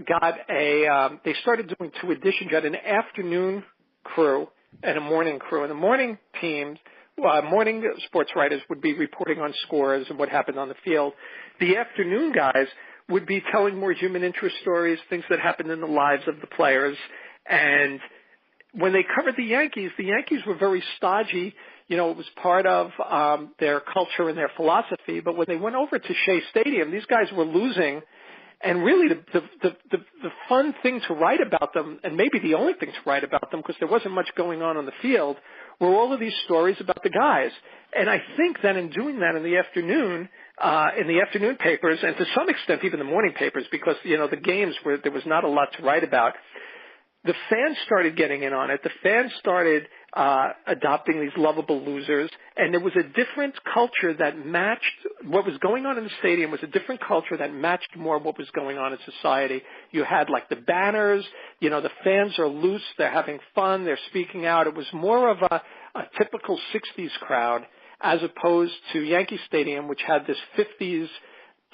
D: got they started doing two editions. You had an afternoon crew and a morning crew. And the morning teams, morning sports writers would be reporting on scores and what happened on the field. The afternoon guys would be telling more human interest stories, things that happened in the lives of the players. And when they covered the Yankees were very stodgy. You know, it was part of their culture and their philosophy. But when they went over to Shea Stadium, these guys were losing. And really, the fun thing to write about them, and maybe the only thing to write about them, because there wasn't much going on the field, were all of these stories about the guys. And I think that in doing that in the afternoon papers, and to some extent even the morning papers, because, you know, the games where there was not a lot to write about, the fans started getting in on it. The fans started adopting these lovable losers, and there was a different culture that matched what was going on in the stadium. Was a different culture that matched more what was going on in society. You had like the banners, you know, the fans are loose, they're having fun, they're speaking out. It was more of a typical 60s crowd as opposed to Yankee Stadium, which had this 50s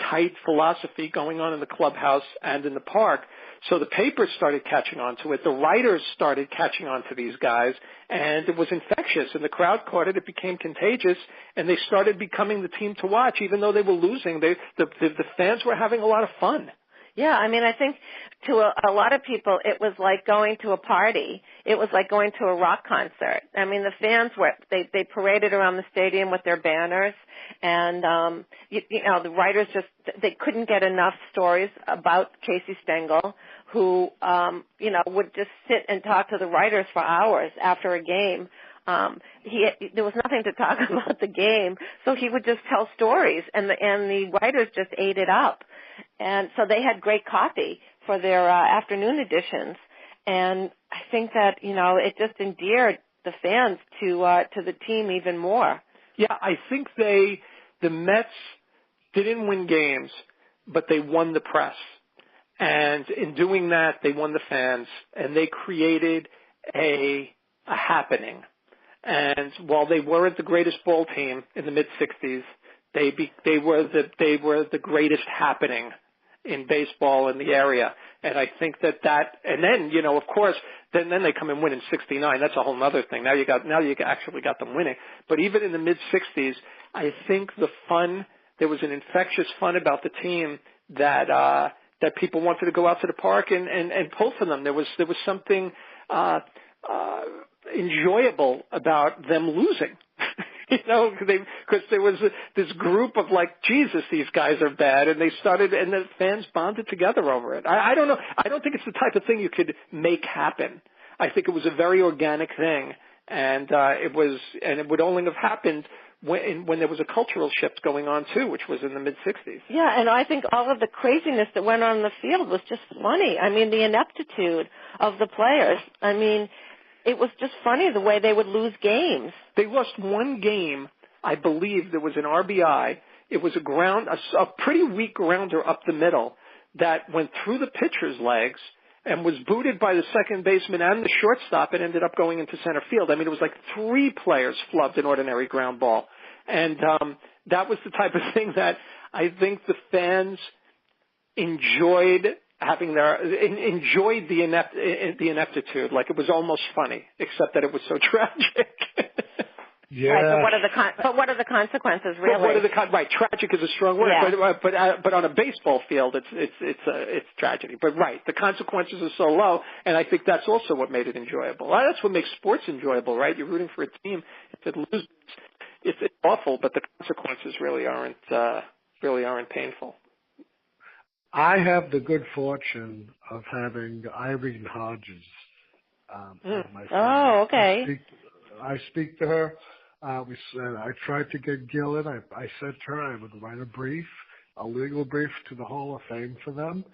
D: tight philosophy going on in the clubhouse and in the park. So the papers started catching on to it. The writers started catching on to these guys, and it was infectious, and the crowd caught it. It became contagious, and they started becoming the team to watch. Even though they were losing, the fans were having a lot of fun.
C: Yeah, I mean, I think to a lot of people, it was like going to a party. It was like going to a rock concert. I mean, the fans they paraded around the stadium with their banners, and you know, the writers they couldn't get enough stories about Casey Stengel, who you know, would just sit and talk to the writers for hours after a game. There was nothing to talk about the game, so he would just tell stories, and the writers just ate it up. And so they had great copy for their afternoon editions, and I think that, you know, it just endeared the fans to the team even more.
D: Yeah, I think the Mets didn't win games, but they won the press, and in doing that, they won the fans, and they created a happening. And while they weren't the greatest ball team in the mid-'60s, they were the greatest happening in baseball in the area. And I think that and then, you know, of course, then they come and win in 69. That's a whole other thing. Now you actually got them winning. But even in the mid-'60s, I think there was an infectious fun about the team that people wanted to go out to the park and pull for them. There was something enjoyable about them losing. You know, because there was this group of like, Jesus, these guys are bad, and the fans bonded together over it. I don't know. I don't think it's the type of thing you could make happen. I think it was a very organic thing, and it would only have happened when there was a cultural shift going on too, which was in the mid-'60s.
C: Yeah, and I think all of the craziness that went on in the field was just funny. I mean, the ineptitude of the players. I mean, it was just funny the way they would lose games.
D: They lost one game, I believe. There was an RBI. It was a pretty weak grounder up the middle that went through the pitcher's legs and was booted by the second baseman and the shortstop and ended up going into center field. I mean, it was like 3 players flubbed an ordinary ground ball. And that was the type of thing that I think the fans enjoyed enjoyed the ineptitude, like it was almost funny, except that it was so tragic.
A: Yeah.
C: Right, but what are the consequences, really?
D: But what are right, tragic is a strong word,
C: yeah.
D: but on a baseball field, it's tragedy. But right, the consequences are so low, and I think that's also what made it enjoyable. Well, that's what makes sports enjoyable, right? You're rooting for a team. If it loses, it's awful, but the consequences really aren't painful.
A: I have the good fortune of having Irene Hodges. My friend.
C: Oh, okay.
A: I speak to her. We said I tried to get Gil in. I said to her I would write a legal brief to the Hall of Fame for them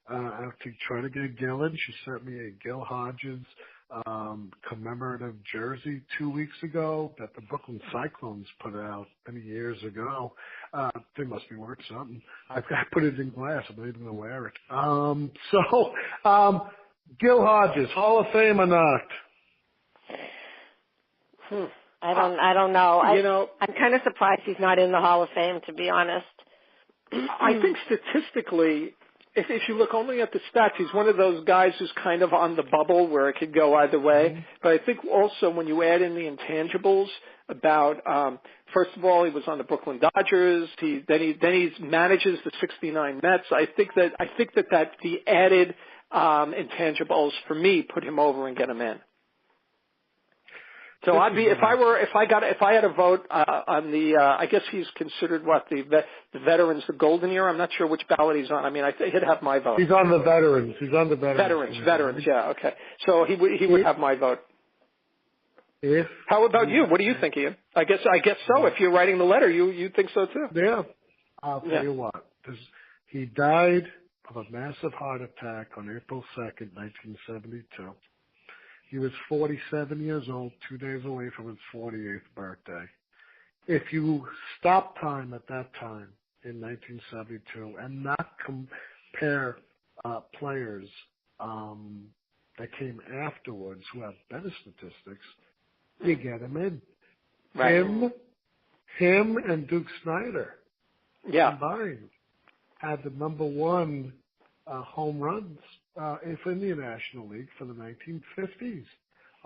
A: to try to get Gil in. She sent me a Gil Hodges commemorative jersey 2 weeks ago that the Brooklyn Cyclones put out many years ago. They must be worth something. I put it in glass. I'm not even going to wear it. Gil Hodges, Hall of Fame or not?
C: I don't know. I'm kind of surprised he's not in the Hall of Fame, to be honest.
D: I think statistically, if you look only at the stats, he's one of those guys who's kind of on the bubble where it could go either way. Mm-hmm. But I think also when you add in the intangibles about, first of all, he was on the Brooklyn Dodgers. Then he manages the '69 Mets. I think that the added intangibles for me put him over and get him in. So I'd be if I had a vote on the I guess he's considered the veterans, the golden era. I'm not sure which ballot he's on. I mean, he'd have my vote.
A: He's on the veterans.
D: Veterans. Yeah, okay. So he would have my vote. How about you? What do you think, Ian? I guess so. If you're writing the letter, you think so too.
A: Yeah. I'll tell you what. He died of a massive heart attack on April 2nd, 1972. He was 47 years old, 2 days away from his 48th birthday. If you stop time at that time in 1972 and not compare players that came afterwards who have better statistics, you get him in. Right. Him and Duke Snider combined had the number one home runs in the National League for the 1950s,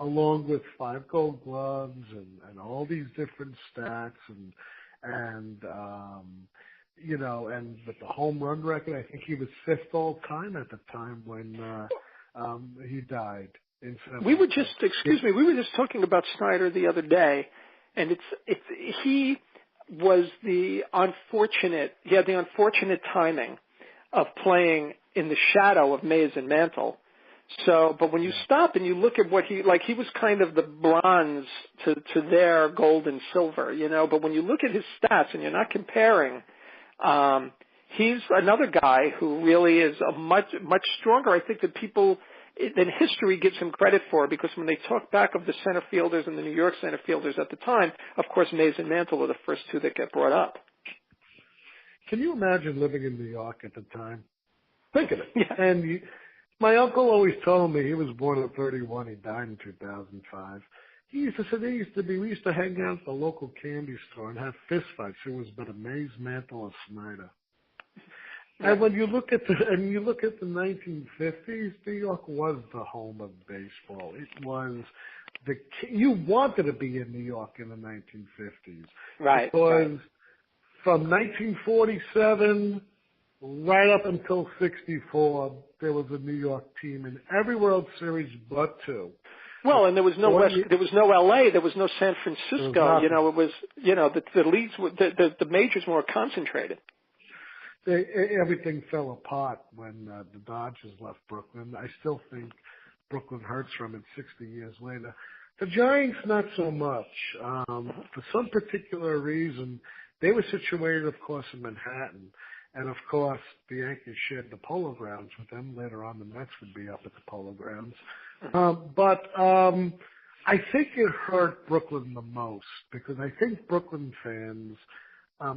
A: along with 5 Gold Gloves and all these different stats and with the home run record, I think he was 5th all time at the time when he died. We were just
D: talking about Snyder the other day, and he had the unfortunate timing of playing in the shadow of Mays and Mantle. So, but when you stop and you look at what he was kind of the bronze to their gold and silver, but when you look at his stats and you're not comparing, he's another guy who really is a much stronger, I think, than history gives him credit for, because when they talk back of the center fielders and the New York center fielders at the time, of course, Mays and Mantle were the first two that get brought up.
A: Can you imagine living in New York at the time? Think of it.
D: Yeah.
A: And my uncle always told me, he was born in 31, he died in 2005. He used to say we used to hang out at the local candy store and have fist fights. It was but a Mays, Mantle, or Snyder. Yeah. And when you look at the 1950s, New York was the home of baseball. It was you wanted to be in New York in the 1950s.
D: Right.
A: Because from 1947 right up until 64, there was a New York team in every World Series but 2.
D: Well, and there was no there was no L.A., there was no San Francisco. It was the leagues, the majors were concentrated.
A: Everything fell apart when the Dodgers left Brooklyn. I still think Brooklyn hurts from it 60 years later. The Giants, not so much. For some particular reason, they were situated, of course, in Manhattan. And, of course, the Yankees shared the Polo Grounds with them. Later on, the Mets would be up at the Polo Grounds. But I think it hurt Brooklyn the most, because I think Brooklyn fans,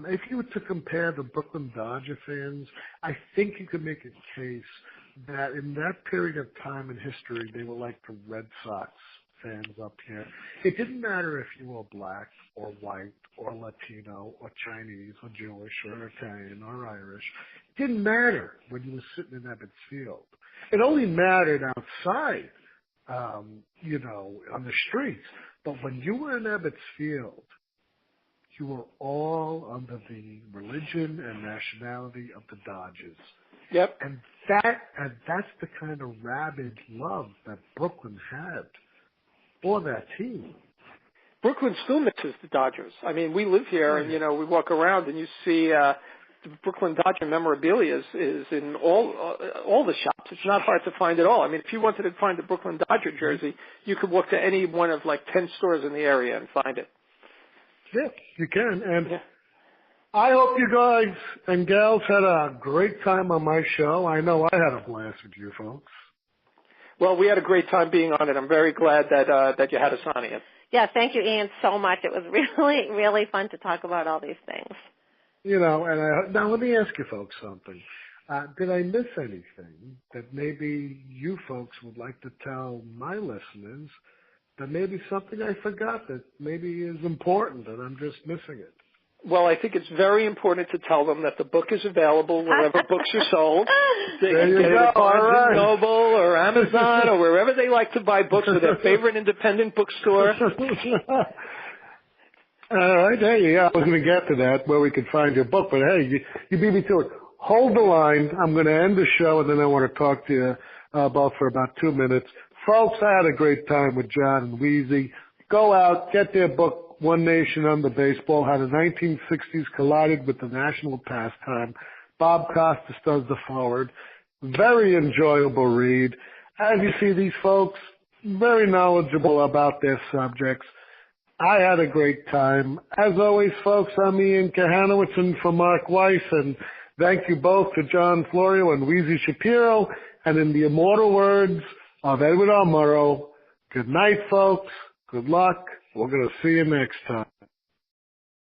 A: if you were to compare the Brooklyn Dodger fans, I think you could make a case that in that period of time in history, they were like the Red Sox fans up here. It didn't matter if you were black or white or Latino or Chinese or Jewish or Italian or Irish. didn't matter when you were sitting in Ebbets Field. It only mattered outside, on the streets. But when you were in Ebbets Field, you were all under the religion and nationality of the Dodgers.
D: Yep.
A: And that's the kind of rabid love that Brooklyn had for that team.
D: Brooklyn still misses the Dodgers. I mean, we live here, and we walk around, and you see the Brooklyn Dodger memorabilia is in all the shops. It's not hard to find at all. I mean, if you wanted to find a Brooklyn Dodger jersey, you could walk to any one of like 10 stores in the area and find it.
A: Yeah, you can. And I hope you guys and gals had a great time on my show. I know I had a blast with you folks.
D: Well, we had a great time being on it. I'm very glad that you had us on, Ian.
C: Yeah, thank you, Ian, so much. It was really, really fun to talk about all these things.
A: Now let me ask you folks something. Did I miss anything that maybe you folks would like to tell my listeners, that maybe something I forgot that maybe is important and I'm just missing it?
D: Well, I think it's very important to tell them that the book is available wherever books are sold. They
A: there
D: can
A: you
D: get
A: go.
D: it at Barnes
A: All right.
D: & Noble or Amazon or wherever they like to buy books, or their favorite independent bookstore.
A: All right, hey, I was going to get to that, where we could find your book, but hey, you beat me to it. Hold the line. I'm going to end the show, and then I want to talk to you both for about 2 minutes. Folks, I had a great time with Jon and Oussie. Go out, get their book, One Nation Under Baseball, how the 1960s collided with the National Pastime. Bob Costas does the forward. Very enjoyable read. As you see, these folks, very knowledgeable about their subjects. I had a great time. As always, folks, I'm Ian Kahanowitz and for Mark Weiss, and thank you both to John Florio and Jon Shapiro, and in the immortal words of Edward R. Murrow, good night, folks. Good luck. We're going to see you next time.